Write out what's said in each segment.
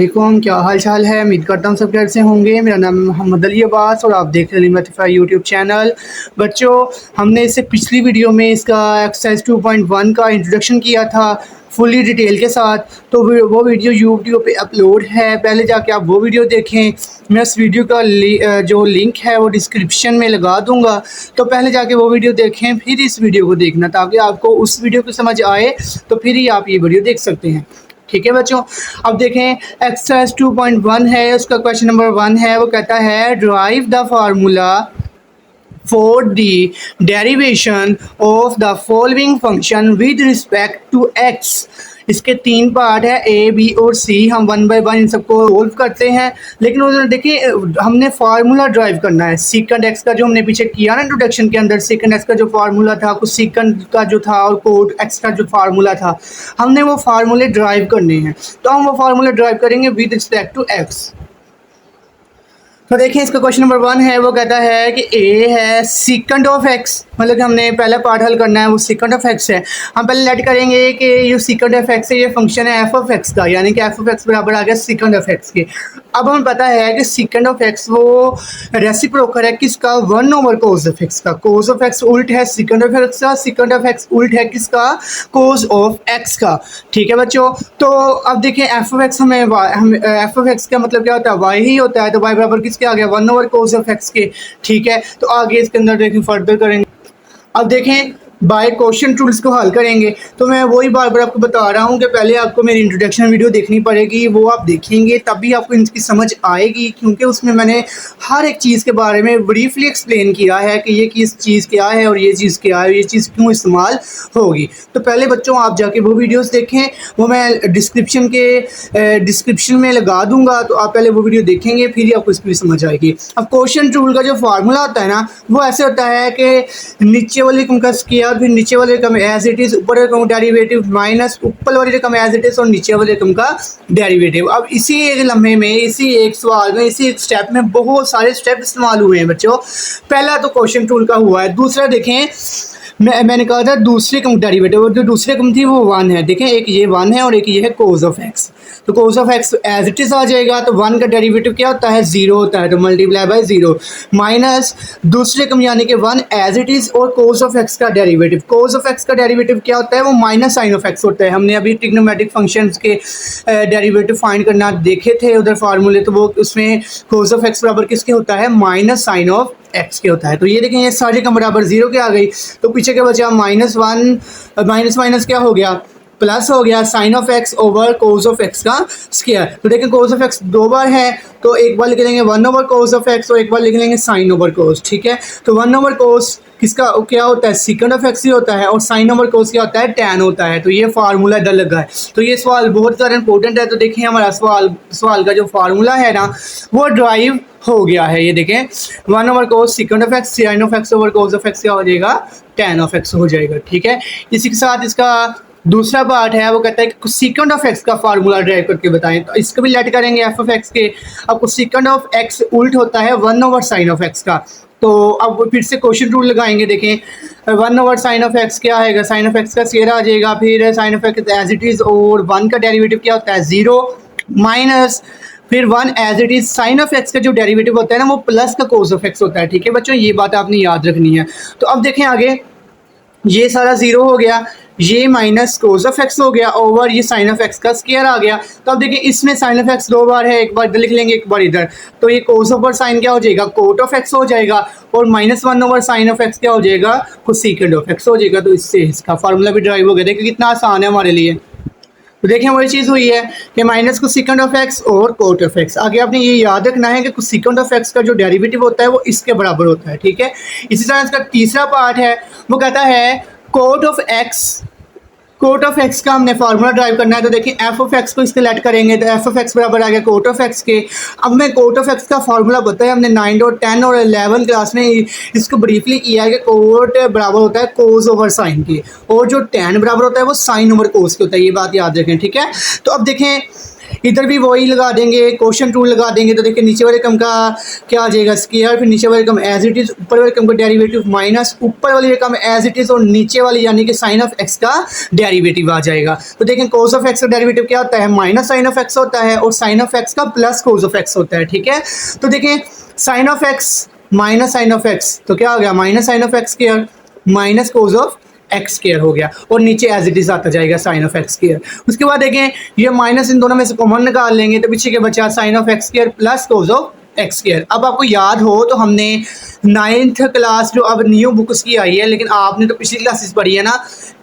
वालेकुम, क्या हाल चाल है। उम्मीद करता हूँ सब खैर से होंगे। मेरा नाम मोहम्मद अली अब्बास और आप देख रहे हैं लतीफ़ा यूट्यूब चैनल। बच्चों, हमने इससे पिछली वीडियो में इसका एक्सरसाइज 2.1 का इंट्रोडक्शन किया था फुली डिटेल के साथ। तो वो वीडियो यूट्यूब पे अपलोड है, पहले जाके आप वो वीडियो देखें। मैं उस वीडियो का जो लिंक है वो डिस्क्रिप्शन में लगा दूंगा, तो पहले जाके वो वीडियो देखें, फिर इस वीडियो को देखना, ताकि आपको उस वीडियो को समझ आए तो फिर ही आप ये वीडियो देख सकते हैं। ठीक है बच्चों, अब देखें एक्सरसाइज 2.1 है, उसका क्वेश्चन नंबर 1 है। वो कहता है derive the formula for the derivation of the following function with respect to x. इसके 3 पार्ट है, ए बी और सी। हम 1 बाय 1 इन सबको सोल्व करते हैं, लेकिन उन्होंने देखिए हमने फार्मूला ड्राइव करना है। सीकेंड एक्स का जो हमने पीछे किया ना इंट्रोडक्शन के अंदर, सेकंड एक्स का जो फार्मूला था, कुछ सीकेंड का जो था और कोड एक्स का जो फार्मूला था, हमने वो फार्मूले ड्राइव करने हैं। तो हम वो फार्मूले ड्राइव करेंगे विद रिस्पेक्ट टू एक्स। तो देखिए इसका क्वेश्चन नंबर 1 है, वो कहता है कि ए है सीकेंड ऑफ एक्स, मतलब कि हमने पहला पार्ट हल करना है, वो सीकेंड ऑफ एक्स है। हम पहले लेट करेंगे कि ये सीकेंड ऑफ एक्स है, ये फंक्शन है एफ ऑफ एक्स का, यानी कि एफ ऑफ एक्स बराबर आ गया सीकेंड ऑफ एक्स के। अब हमें पता है कि सीकेंड ऑफ एक्स वो रेसिप्रोकल है किसका, 1 ओवर कोस ऑफ एक्स का। कोस ऑफ एक्स उल्ट है सीकेंड ऑफ एक्स का, सीकेंड ऑफ एक्स उल्ट है किसका, कोस ऑफ एक्स का। ठीक है बच्चों, तो अब देखिए एफ ऑफ एक्स हमें एफ ऑफ एक्स का मतलब क्या होता है, वाई ही होता है। तो वाई बराबर किसके आ गया, 1 ओवर कोस ऑफ एक्स के। ठीक है, तो आगे इसके अंदर देखें फर्दर करेंगे। अब देखें बाय क्वेश्चन टूल्स को हल करेंगे। तो मैं वही बार बार आपको बता रहा हूँ कि पहले आपको मेरी इंट्रोडक्शन वीडियो देखनी पड़ेगी, वो आप देखेंगे तभी आपको इनकी समझ आएगी, क्योंकि उसमें मैंने हर एक चीज़ के बारे में ब्रीफली एक्सप्लेन किया है कि ये किस चीज़ क्या है और ये चीज़ क्या है, ये चीज़ क्यों इस्तेमाल होगी। तो पहले बच्चों आप जाके वो वीडियोज़ देखें, वो मैं डिस्क्रिप्शन में लगा दूंगा, तो आप पहले वो वीडियो देखेंगे, फिर ही आपको इसकी समझ आएगी। अब क्वेश्चन टूल का जो फार्मूला होता है ना, वो ऐसे होता है कि नीचे वाली रकम का स्क्वायर, फिर नीचे वाली रकम एज इट इज, ऊपर रकम डेरिवेटिव माइनस ऊपर वाली रकम एज इट इज और नीचे वाली रकम का डेरिवेटिव। अब इसी एक लम्हे में, इसी एक सवाल में, इसी एक स्टेप में बहुत सारे स्टेप इस्तेमाल हुए हैं बच्चों। पहला तो क्वेश्चन टूल का हुआ है, दूसरा देखें मैंने कहा था दूसरी कम डेरिवेटिव, और जो दूसरी कम थी वो 1 है। देखें एक ये 1 है और एक ये है कोस ऑफ एक्स। तो cos of x as it is आ जाएगा, तो 1 का डेरिवेटिव क्या होता है, 0 होता है, तो मल्टीप्लाई बाय 0 माइनस दूसरे कम यानी कि 1 एज इट इज और कोस ऑफ एक्स का डेरिवेटिव। कोस ऑफ एक्स का डेरिवेटिव क्या होता है, वो माइनस साइन ऑफ एक्स होता है। हमने अभी ट्रिग्नोमेट्रिक फंक्शंस के डेरिवेटिव फाइंड करना देखे थे उधर फार्मूले, तो वो उसमें कोस ऑफ एक्स बराबर किसके होता है, माइनस साइन ऑफ एक्स के होता है। तो ये देखें ये सारी कम बराबर 0 के आ गई, तो पीछे के बचा -1 माइनस माइनस क्या हो गया, प्लस हो गया sine of x over cos of x का स्क्वायर। तो देखें कोस ऑफ एक्स 2 बार है, तो एक बार लिख लेंगे 1 ओवर कोस ऑफ एक्स और एक बार लिख लेंगे साइन ओवर कोस। ठीक है, तो 1 ओवर कोस किसका क्या होता है, सीकेंड ऑफ एक्स ही होता है, और साइन ओवर कोस क्या होता है, टैन होता है। तो ये फार्मूला इधर लगा है, तो ये सवाल बहुत ज़्यादा इंपॉर्टेंट है। तो देखिए हमारा सवाल का जो फार्मूला है ना, वो ड्राइव हो गया है। ये देखें 1 over cos second of x, sine of x over cos of x क्या हो जाएगा, टैन ऑफ एक्स हो जाएगा। ठीक है, इसी के साथ इसका दूसरा पार्ट है, वो कहता है कि सीकेंड ऑफ एक्स का फार्मूला ड्राइव करके बताएं। तो इसको भी लेट करेंगे एफ ऑफ एक्स के। अब सीकेंड ऑफ एक्स उल्ट होता है 1 ओवर साइन ऑफ एक्स का। तो अब फिर से क्वेश्चन रूल लगाएंगे। देखें 1 ओवर साइन ऑफ एक्स क्या आएगा, साइन ऑफ एक्स का स्क्वायर आ जाएगा, फिर sine of x as it is और 1 का डेरिवेटिव क्या होता है, 0 माइनस फिर 1 as it is sine of x का जो डेरिवेटिव होता है ना, वो प्लस का कोस ऑफ एक्स होता है। ठीक है बच्चों, ये बात आपने याद रखनी है। तो अब देखें आगे, ये सारा 0 हो गया, ये माइनस कोस ऑफ एक्स हो गया ओवर ये साइन ऑफ एक्स का स्क्वायर आ गया। तो अब देखिए इसमें साइन ऑफ एक्स 2 बार है, एक बार इधर लिख लेंगे एक बार इधर, तो ये कोस ओवर साइन क्या हो जाएगा, कोट ऑफ एक्स हो जाएगा, और -1 ओवर साइन ऑफ एक्स क्या हो जाएगा, कोसेकेंड ऑफ एक्स हो जाएगा। तो इससे इसका फार्मूला भी ड्राइव हो गया। देखिए कितना आसान है हमारे लिए। तो देखिए वही चीज़ हुई है कि माइनस कोसेकेंड ऑफ एक्स और कोट ऑफ एक्स। आगे आपने ये याद रखना है कि कोसेकेंड ऑफ एक्स का जो डेरिवेटिव होता है वो इसके बराबर होता है। ठीक है, इसी तरह इसका तीसरा पार्ट है, वो कहता है cot of x. Cot of x का हमने फार्मूला ड्राइव करना है। तो देखिए एफ ऑफ एक्स को इसके लेट करेंगे, तो एफ ऑफ एक्स बराबर आ गया कोट ऑफ एक्स के। अब मैं कोट ऑफ एक्स का फार्मूला बताया हमने 9 और 10 और 11 क्लास में इसको ब्रीफली किया है कि कोट बराबर होता है कोस ओवर साइन के, और जो टैन बराबर होता है वो साइन ओवर कोस के होता है। ये बात याद रखें। ठीक है, तो अब देखें इधर भी वही लगा देंगे, क्वेश्चन टूल लगा देंगे। तो देखिए नीचे वाले टर्म का क्या आ जाएगा स्क्वायर, फिर नीचे वाले टर्म एज इट इज, ऊपर वाले टर्म का डेरिवेटिव माइनस ऊपर वाली टर्म एज इट इज और नीचे वाली यानी कि साइन ऑफ एक्स का डेरिवेटिव आ जाएगा। तो देखें कोस ऑफ एक्स का डेरिवेटिव क्या होता है, माइनस साइन ऑफ एक्स होता है और साइन ऑफ एक्स का प्लस कोस ऑफ एक्स होता है। ठीक है, तो देखें sine of x minus sine of x तो क्या हो गया, minus sine of x square minus cos of x square हो गया और नीचे एज इट इज आता जाएगा साइन ऑफ एक्स स्क्वायर। उसके बाद देखें ये माइनस इन दोनों में से कॉमन निकाल लेंगे तो पीछे के बचा sine of x square plus cos of x square. अब आपको याद हो तो हमने 9th क्लास जो अब न्यू बुक उसकी आई है, लेकिन आपने तो पिछली क्लासेस पढ़ी है ना,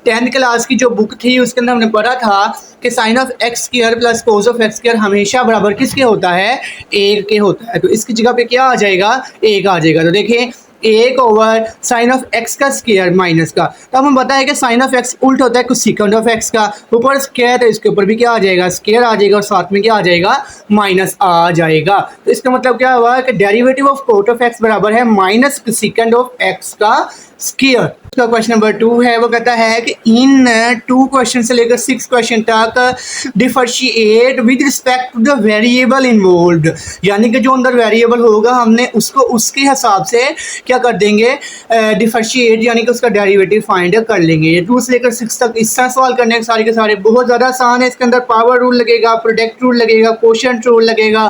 10th क्लास की जो बुक थी उसके अंदर हमने पढ़ा था कि sine of x square plus cos of x square हमेशा बराबर किसके होता है, 1 के होता है। तो इसकी जगह पे क्या आ जाएगा, 1 आ जाएगा। तो देखें 1 ओवर साइन ऑफ एक्स का स्क्वायर माइनस का, तो हमें पता है कि साइन ऑफ एक्स उल्ट होता है कुछ सेकंड ऑफ एक्स का, ऊपर स्क्वायर है इसके ऊपर भी क्या आ जाएगा, स्क्वायर आ जाएगा और साथ में क्या आ जाएगा, माइनस आ जाएगा। तो इसका मतलब क्या हुआ कि derivative of cot of x बराबर है माइनस सेकंड ऑफ एक्स का स्क्वायर। उसका क्वेश्चन नंबर 2 है, वो कहता है कि इन 2 क्वेश्चन से लेकर 6 क्वेश्चन तक differentiate with respect to the variable involved, यानी कि जो अंदर वेरिएबल होगा हमने उसको उसके हिसाब से क्या कर देंगे, डिफरेंशिएट यानी कि उसका डेरिवेटिव फाइंड कर लेंगे। ये 2 से लेकर 6 तक इस तरह सवाल करने के सारे बहुत ज़्यादा आसान है। इसके अंदर पावर रूल लगेगा, प्रोडक्ट रूल लगेगा, क्वोशिएंट रूल लगेगा,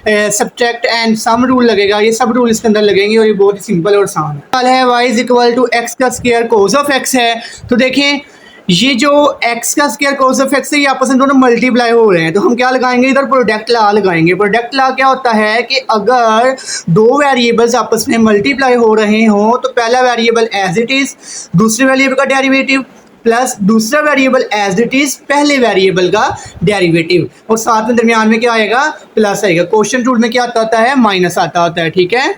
सब्ट्रैक्ट एंड सम रूल लगेगा, ये सब रूल इसके अंदर लगेंगे और ये बहुत ही सिंपल और आसान है। y is equal to x का स्क्वायर कोस ऑफ एक्स है। तो देखें ये जो x का स्क्वायर कोस ऑफ एक्स है ये आपस में दोनों मल्टीप्लाई हो रहे हैं, तो हम क्या लगाएंगे, इधर प्रोडक्ट लॉ लगाएंगे। प्रोडक्ट लॉ क्या होता है कि अगर 2 वेरिएबल्स आपस में मल्टीप्लाई हो रहे हों तो पहला वेरिएबल एज इट इज, दूसरे वेरिएबल का डेरिवेटिव प्लस दूसरा वेरिएबल एज इट इज पहले वेरिएबल का डेरिवेटिव और साथ में दरमियान में क्या आएगा, प्लस आएगा। क्वोशिएंट रूल में क्या आता होता है, माइनस आता होता है। ठीक है,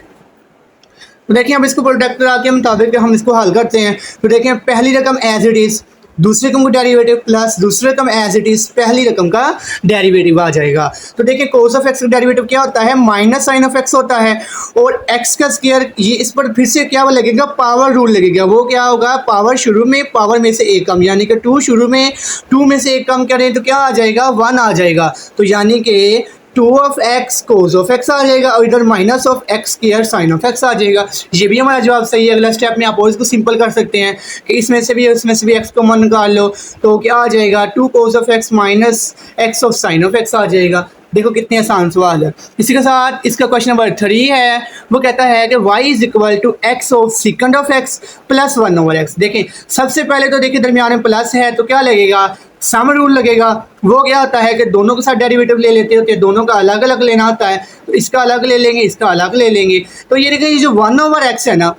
तो देखिए अब इसको प्रोडक्ट लॉ के मुताबिक हम इसको हल करते हैं। तो देखिए पहली रकम एज इट इज, दूसरी रकम का डेरिवेटिव प्लस दूसरी रकम एज इट इज पहली रकम का डेरिवेटिव आ जाएगा। तो देखिए कोस ऑफ एक्स का डेरिवेटिव क्या होता है, माइनस साइन ऑफ एक्स होता है और एक्स का स्क्वायर, ये इस पर फिर से क्या लगेगा, पावर रूल लगेगा। वो क्या होगा, पावर शुरू में पावर में से एक कम, यानी कि 2 शुरू में 2 में से एक कम करें तो क्या आ जाएगा, 1 आ जाएगा। तो यानी कि 2 of x cos of x आ जाएगा और इधर minus of x square sine of x आ जाएगा। ये भी हमारा जवाब सही है। अगला स्टेप में आप और इसको सिंपल कर सकते हैं कि इसमें से भी एक्स कॉमन निकाल लो तो क्या आ जाएगा, 2 cos of x minus x of sine of x आ जाएगा। देखो कितने आसान सवाल है। इसी के साथ इसका क्वेश्चन नंबर 3 है, वो कहता है कि y is equal to x of second of x plus 1 over x. देखें सबसे पहले तो देखिए दरमियान में प्लस है तो क्या लगेगा, सम रूल लगेगा। वो क्या होता है कि दोनों के साथ डेरिवेटिव ले लेते होते हैं, दोनों का अलग अलग लेना होता है, तो इसका अलग ले लेंगे, इसका अलग ले लेंगे। तो ये देखिए ये जो 1 ओवर एक्स है ना,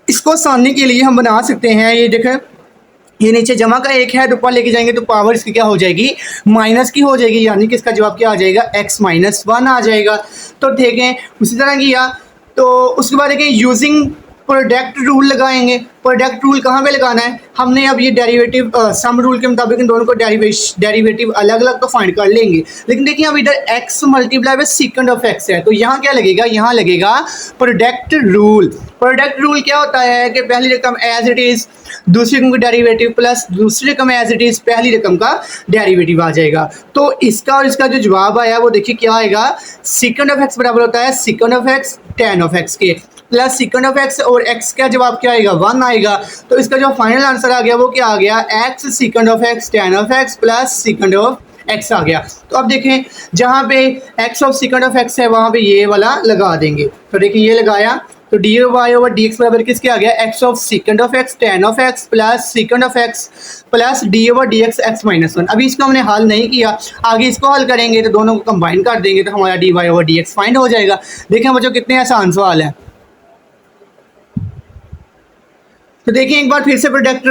इसको आसानी के लिए हम बना सकते हैं, ये देखें ये नीचे जमा का 1 है तो ऊपर लेके जाएंगे तो पावर इसकी क्या हो जाएगी, माइनस की हो जाएगी, यानी कि इसका जवाब क्या आ जाएगा, x माइनस 1 आ जाएगा। तो ठीक है उसी तरह किया। तो उसके बाद देखिए यूजिंग प्रोडक्ट रूल लगाएंगे। प्रोडक्ट रूल कहाँ पे लगाना है, हमने अब ये डेरिवेटिव सम रूल के मुताबिक इन दोनों को डेरिवेटिव अलग अलग तो फाइंड कर लेंगे, लेकिन देखिए अब इधर x multiply by second of x है तो यहाँ क्या लगेगा, यहाँ लगेगा प्रोडक्ट रूल। प्रोडक्ट रूल क्या होता है कि पहली रकम एज इट इज, दूसरी रकम का डेरिवेटिव प्लस दूसरी रकम एज इट इज पहली रकम का डेरिवेटिव आ जाएगा। तो इसका और इसका जो जवाब आया वो देखिए क्या आएगा, सेकंड ऑफ एक्स बराबर होता है second of x tan of x के प्लस सेकंड ऑफ एक्स और x का जवाब क्या आएगा, 1 आएगा। तो इसका जो फाइनल आंसर आ गया वो क्या आ गया, x second of x tan of x plus second of x आ गया। तो अब देखें जहाँ पे x of second of x है वहाँ पे ये वाला लगा देंगे। तो देखिए ये लगाया तो d y over d x बराबर किसके आ गया, x of second of x tan of x plus second of x plus d over d x x minus 1। अभी इसको हमने हल नहीं किया, आगे इसको हल करेंगे तो दोनों को कंबाइन कर देंगे तो हमारा d y over d x find हो जाएगा। देखें बच्चों कितने आसान सवाल है। तो देखिए एक बार फिर से प्रोडक्ट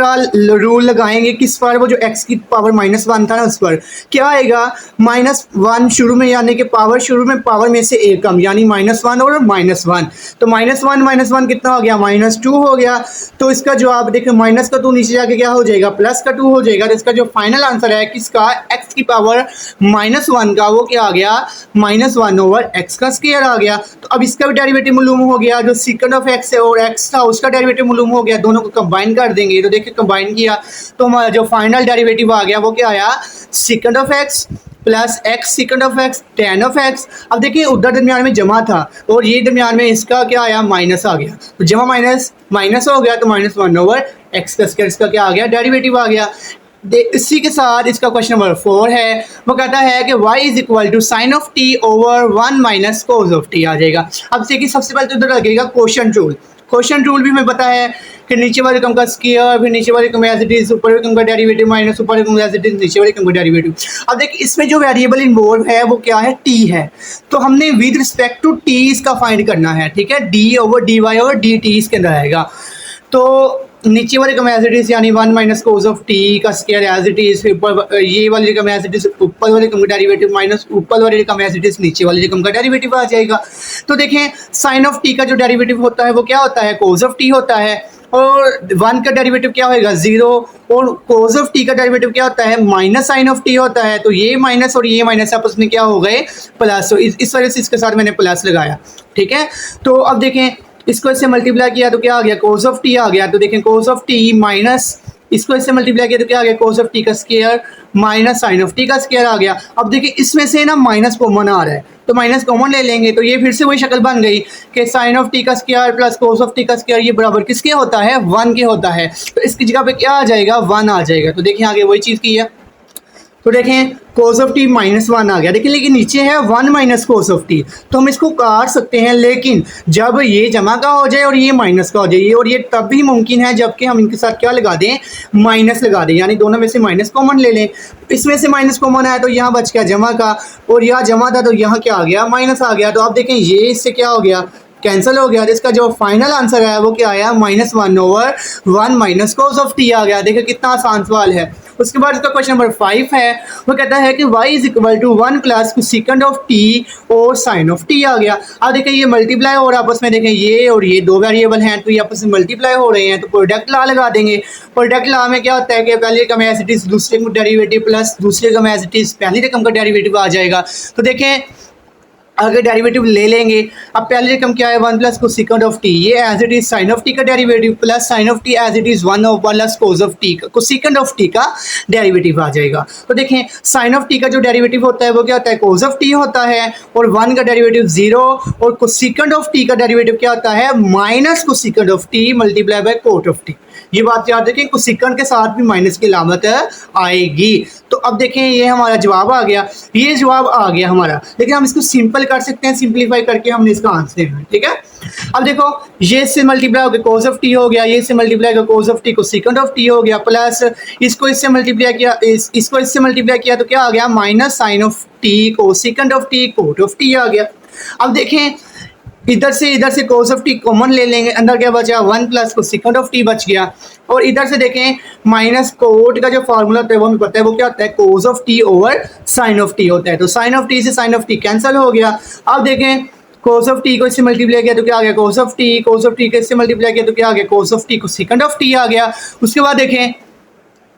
रूल लगाएंगे किस पर, वो जो x की पावर -1 था ना उस पर क्या आएगा, -1 शुरू में, यानी कि पावर शुरू में पावर में से एक कम, यानी -1 और -1। तो -1 कितना हो गया, -2 हो गया। तो इसका जवाब देखिए माइनस का 2 नीचे जाके क्या हो जाएगा, प्लस का 2 हो जाएगा। तो इसका जो फाइनल आंसर है किसका, x की पावर -1 का, वो क्या आ गया, -1 ओवर x का स्क्वायर आ गया। तो अब इसका भी डेरिवेटिव मालूम हो गया, जो सेकंड ऑफ x है और x था उसका डेरिवेटिव मालूम हो गया, दोनों को कंबाइन कर देंगे। तो देखिए कंबाइन किया तो हमारा जो फाइनल डेरिवेटिव आ गया वो क्या आया, second of x plus x second of x tan of x. अब देखिए उधर दरमियान में जमा था और ये दरमियान में इसका क्या आया, माइनस आ गया, तो जमा माइनस माइनस हो गया, तो माइनस वन ओवर एक्स का स्क्वायर, इसका क्या आ गया, डेरिवेटिव आ गया। इसी के साथ इसका क्वेश्चन नंबर 4 है, वो कहता है कि y is equal to sine of t over 1 minus cos of t आ जाएगा। अब देखिए सबसे पहले तो इधर लगेगा क्वोशंट रूल। क्वोशंट रूल भी हमें पता है कि नीचे वाले क्रम का स्क्वायर, फिर नीचे वाले क्रम एज इट इज, ऊपर वाले क्रम का डेरिवेटिव माइनस ऊपर वाले क्रम एज इट इज, नीचे वाले क्रम का डेरिवेटिव। अब देखिए इसमें जो वेरिएबल इन्वॉल्व है वो क्या है, t है, तो हमने विद रिस्पेक्ट टू t इसका फाइंड करना है, ठीक है, d over dy over dt इसके अंदर आएगा। तो नीचे वाले क्रम एज इट इज यानी 1 माइनस कोस ऑफ टी का स्क्वायर एज इट इज, ऊपर ये वाले क्रम एज इट इज, ऊपर वाले क्रम का डेरिवेटिव माइनस ऊपर वाले क्रम एज इट इज, नीचे वाले क्रम का डेरिवेटिव आ जाएगा। तो देखें साइन ऑफ टी का जो डेरिवेटिव होता है वो क्या होता है, कोस ऑफ टी होता है, और 1 का डेरिवेटिव क्या होएगा, 0, और कोस ऑफ टी का डेरिवेटिव क्या होता है, माइनस साइन ऑफ टी होता है। तो ये माइनस और ये माइनस आपस में क्या हो गए, प्लस। तो इस वजह से इसके साथ मैंने प्लस लगाया, ठीक है। तो अब देखें इसको इससे मल्टीप्लाई किया तो क्या आ गया, कोस ऑफ टी आ गया। तो देखें कोस ऑफ टी माइनस, इसको इससे मल्टीप्लाई किया तो क्या आ गया, कोस ऑफ टी का square minus sine of t का स्क्वायर आ गया। अब देखिए इसमें से ना माइनस कॉमन आ रहा है, तो माइनस कॉमन ले लेंगे, तो ये फिर से वही शक्ल बन गई कि साइन ऑफ टी का square plus cos of t का स्क्वायर ये बराबर किसके होता है, 1 के होता है। तो इसकी जगह पे क्या आ जाएगा, 1 आ जाएगा। तो देखिए आगे वही चीज़ की है, तो देखें कोस ऑफ टी माइनस 1 आ गया, देखिए लेकिन नीचे है 1 माइनस कोस ऑफ टी, तो हम इसको काट सकते हैं, लेकिन जब ये जमा का हो जाए और ये माइनस का हो जाए, और ये तब भी मुमकिन है जबकि हम इनके साथ क्या लगा दें, माइनस लगा दें, यानी दोनों में से माइनस कॉमन ले लें। इसमें से माइनस कॉमन आया तो यहाँ बच गया जमा का, और यहाँ जमा था तो यहाँ क्या आ गया, माइनस आ गया। तो आप देखें ये इससे क्या हो गया, कैंसिल हो गया। इसका जो फाइनल आंसर है वो क्या आया, -1 over 1 minus cos of t आ गया। देखिए कितना आसान सवाल है। उसके बाद इसका क्वेश्चन नंबर 5 है, वो कहता है कि y is equal to 1 plus second of t और साइन ऑफ टी आ गया। अब देखिए ये मल्टीप्लाई और आपस में, देखें ये और ये दो वेरिएबल हैं तो ये आपस में मल्टीप्लाई हो रहे हैं, तो प्रोडक्ट लॉ लगा देंगे। प्रोडक्ट लॉ में क्या होता है कि पहले रकम एज इट इज दूसरे का डेरिवेटिव प्लस दूसरे रकम एज इट इज पहली रकम का डेरिवेटिव आ जाएगा। तो देखें अगर डेरिवेटिव ले लेंगे, अब पहली रकम क्या है, 1 plus cosecant of t, ये as it is sine of t का derivative plus sine of t as it is 1 plus cos of t cosecant of t का डेरिवेटिव आ जाएगा। तो देखें साइन ऑफ टी का जो derivative होता है वो क्या होता है, कोस ऑफ टी होता है, और 1 का डेरिवेटिव 0, और कोसेकंड ऑफ टी का डेरिवेटिव क्या होता है, minus cosecant of t multiply by cot of t. ये बात याद रखें, कोसेकंड के साथ भी माइनस की अलामत आएगी। तो अब देखें ये हमारा जवाब आ गया, ये जवाब आ गया हमारा, लेकिन हम इसको सिंपल कर सकते हैं, सिंपलीफाई करके हमने इसका आंसर देना है, ठीक है। अब देखो ये से मल्टीप्लाई हो गया कोस ऑफ टी हो गया, ये से मल्टीप्लाई का कोस of t cosecant of T हो गया, प्लस इसको इससे मल्टीप्लाई किया, इसको इससे मल्टीप्लाई किया तो क्या आ गया, minus sine of t cosecant of t cot of t आ गया। अब देखें इधर से कोस ऑफ टी कॉमन ले लेंगे, अंदर क्या बचा, 1 plus cosecant of T बच गया, और इधर से देखें माइनस कोट का जो फार्मूला होता है वो हमें पता है वो क्या होता है, cos of t over sine of t होता है। तो साइन ऑफ टी से साइन ऑफ टी कैंसिल हो गया। अब देखें कोस ऑफ टी को इससे मल्टीप्लाई किया तो क्या आ गया, कोस ऑफ टी को इससे मल्टीप्लाई किया तो क्या आ गया, cos of t cosecant of t आ गया। उसके बाद देखें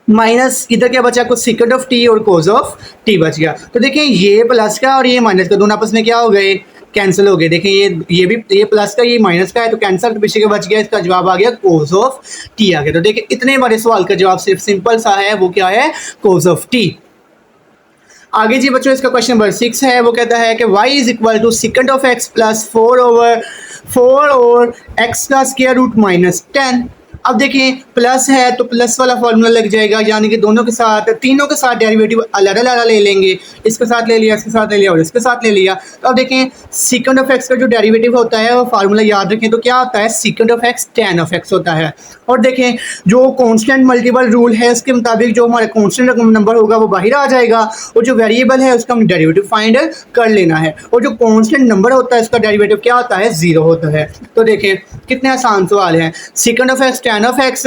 माइनस इधर क्या बचा, कुछ सेकंड ऑफ टी और कोस ऑफ टी बच गया। तो देखें ये प्लस का और ये माइनस का दोनों आपस में क्या हो गए, कैंसिल हो गए। देखें ये भी ये प्लस का ये माइनस का है तो कैंसिल, तो पीछे का बच गया, इसका जवाब आ गया कोस ऑफ टी आ गया। तो देखिए इतने बड़े सवाल का जवाब सिर्फ सिंपल सा है, वो क्या है, कोस ऑफ टी। आगे जी बच्चों इसका क्वेश्चन नंबर 6 है, वो कहता है कि y is equal to second of x plus 4 over 4 और x का स्क्वायर रूट माइनस 10। अब देखें प्लस है तो प्लस वाला फॉर्मूला लग जाएगा, यानी कि दोनों के साथ तीनों के साथ डेरिवेटिव अलग अलग ले लेंगे, इसके साथ ले लिया, इसके साथ ले लिया और इसके साथ ले लिया। तो अब देखें सेकंड ऑफ एक्स का जो डेरिवेटिव होता है वो फार्मूला याद रखें तो क्या होता है, second of x tan of x होता है। और देखें जो कांस्टेंट मल्टीपल रूल है उसके मुताबिक जो हमारा कांस्टेंट नंबर होगा वो बाहर आ जाएगा, और जो वेरिएबल है उसका हम डेरिवेटिव फाइंड कर लेना है, और जो कांस्टेंट नंबर होता है उसका डेरिवेटिव क्या होता है, 0 होता है। तो देखें कितने आसान सवाल है, second of x tan of x,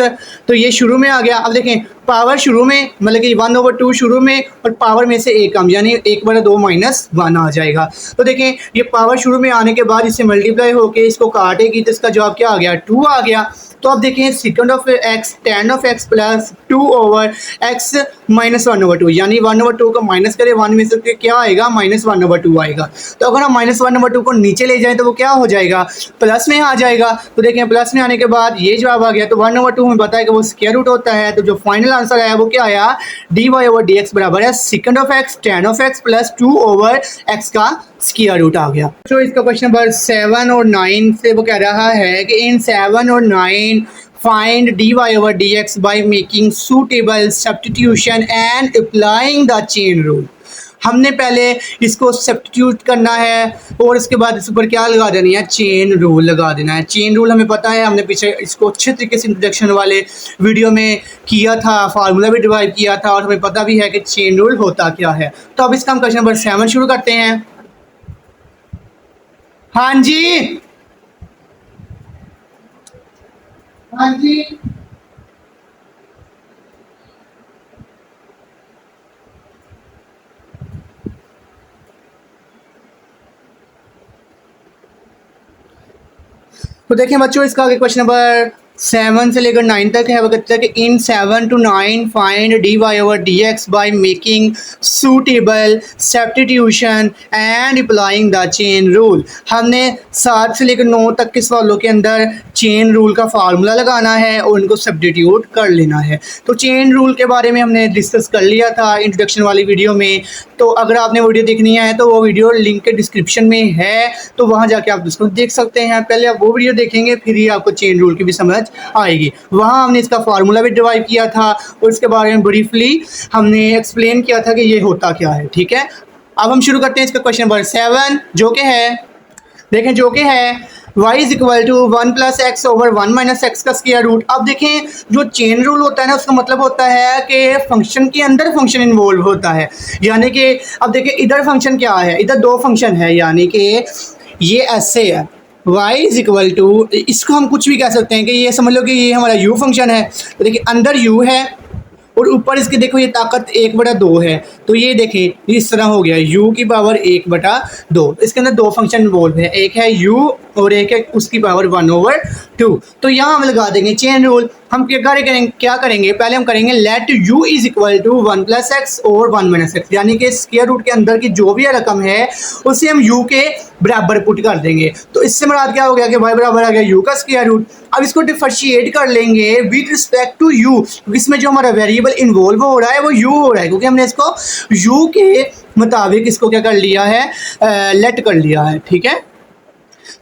तो ये शुरू में आ गया। अब देखें पावर शुरू में मतलब कि 1/2 शुरू में, और पावर में से एक कम यानी 1/2 माइनस 1 आ जाएगा। तो देखें ये पावर शुरू में आने के बाद इससे मल्टीप्लाई होके इसको काटेगी तो इसका जवाब क्या आ गया, 2 आ गया। तो अब देखें second of x tan of x plus 2 over x minus 1/2, यानी 1/2 को माइनस करें 1 में से क्या आएगा, -1/2 आएगा। तो अगर हम -1/2 को नीचे ले जाएं तो वो क्या हो जाएगा, प्लस में आ जाएगा। तो देखें प्लस में आने के बाद ये जवाब आ गया। तो 1/2 हमें पता है कि वो स्क्वायर रूट होता है, तो जो फाइनल आंसर आया वो क्या आया, d y over d x बराबर है second of x tan of x plus 2 over x का स्क्वायर रूट आ गया। तो इसका क्वेश्चन नंबर 7 और 9 से वो कह रहा है कि इन 7 और 9 find dy over dx by making suitable substitution and applying the chain rule। हमने पहले इसको सब्स्टिट्यूट करना है और इसके बाद इस ऊपर क्या लगा देनी है, चेन रूल लगा देना है। चेन रूल हमें पता है, हमने पीछे इसको अच्छे तरीके से इंट्रोडक्शन वाले वीडियो में किया था, फार्मूला भी डिराइव किया था और हमें पता भी है कि चेन रूल होता क्या है। तो अब इसका हम क्वेश्चन नंबर 7 शुरू करते हैं। हाँ जी हाँ जी तो देखिए बच्चों, इसका आगे क्वेश्चन नंबर 7 से लेकर 9 तक है। वो कहता है कि in 7 to 9 find d y over d x by making suitable substitution and applying the chain rule. हमने 7 से लेकर 9 तक के सवालों के अंदर चेन रूल का फार्मूला लगाना है और उनको सब्स्टिट्यूट कर लेना है। तो चेन रूल के बारे में हमने डिस्कस कर लिया था इंट्रोडक्शन वाली वीडियो में। तो अगर आपने वीडियो देखनी है तो वो वीडियो लिंक के डिस्क्रिप्शन में है, तो वहाँ जाके आप उसको देख सकते हैं। पहले आप वो वीडियो देखेंगे फिर ही आपको चेन रूल की भी समझ आएगी। वहाँ हमने इसका फार्मूला भी डिराइव किया था और इसके बारे में ब्रीफली हमने एक्सप्लेन किया था कि ये होता क्या है। ठीक है, अब हम शुरू करते हैं इसका क्वेश्चन नंबर 7 जो कि है, देखें जो कि है y is equal to 1 plus x over 1 minus x का स्क्वायर रूट। अब देखें जो चेन रूल होता है ना, उसका मतलब होता है कि फंक्शन के अंदर फंक्शन इन्वॉल्व होता है। यानी कि अब देखें इधर फंक्शन क्या है, इधर दो फंक्शन है, यानी कि ये ऐसे है y इज इक्वल टू, इसको हम कुछ भी कह सकते हैं कि ये समझ लो कि ये हमारा u फंक्शन है। तो देखिए अंदर u है और ऊपर इसके देखो ये ताकत 1/2 है। तो ये देखें इस तरह हो गया u की पावर 1/2। इसके अंदर दो फंक्शन इन्वॉल्व है, एक है u और एक है उसकी पावर 1/2। तो यहाँ हम लगा देंगे चेन रूल। हम क्या करेंगे पहले हम करेंगे let u is equal to 1 plus x और 1 माइनस एक्स, यानी कि स्क्वायर रूट के अंदर की जो भी रकम है उसे हम u के बराबर पुट कर देंगे। तो इससे मुराद क्या हो गया कि y बराबर आ गया u का स्क्वायर रूट। अब इसको डिफरेंशिएट कर लेंगे विद रिस्पेक्ट टू u, क्योंकि इसमें जो हमारा वेरिएबल इन्वॉल्व हो रहा है वो u हो रहा है, क्योंकि हमने इसको u के मुताबिक इसको क्या कर लिया है, लेट कर लिया है। ठीक है,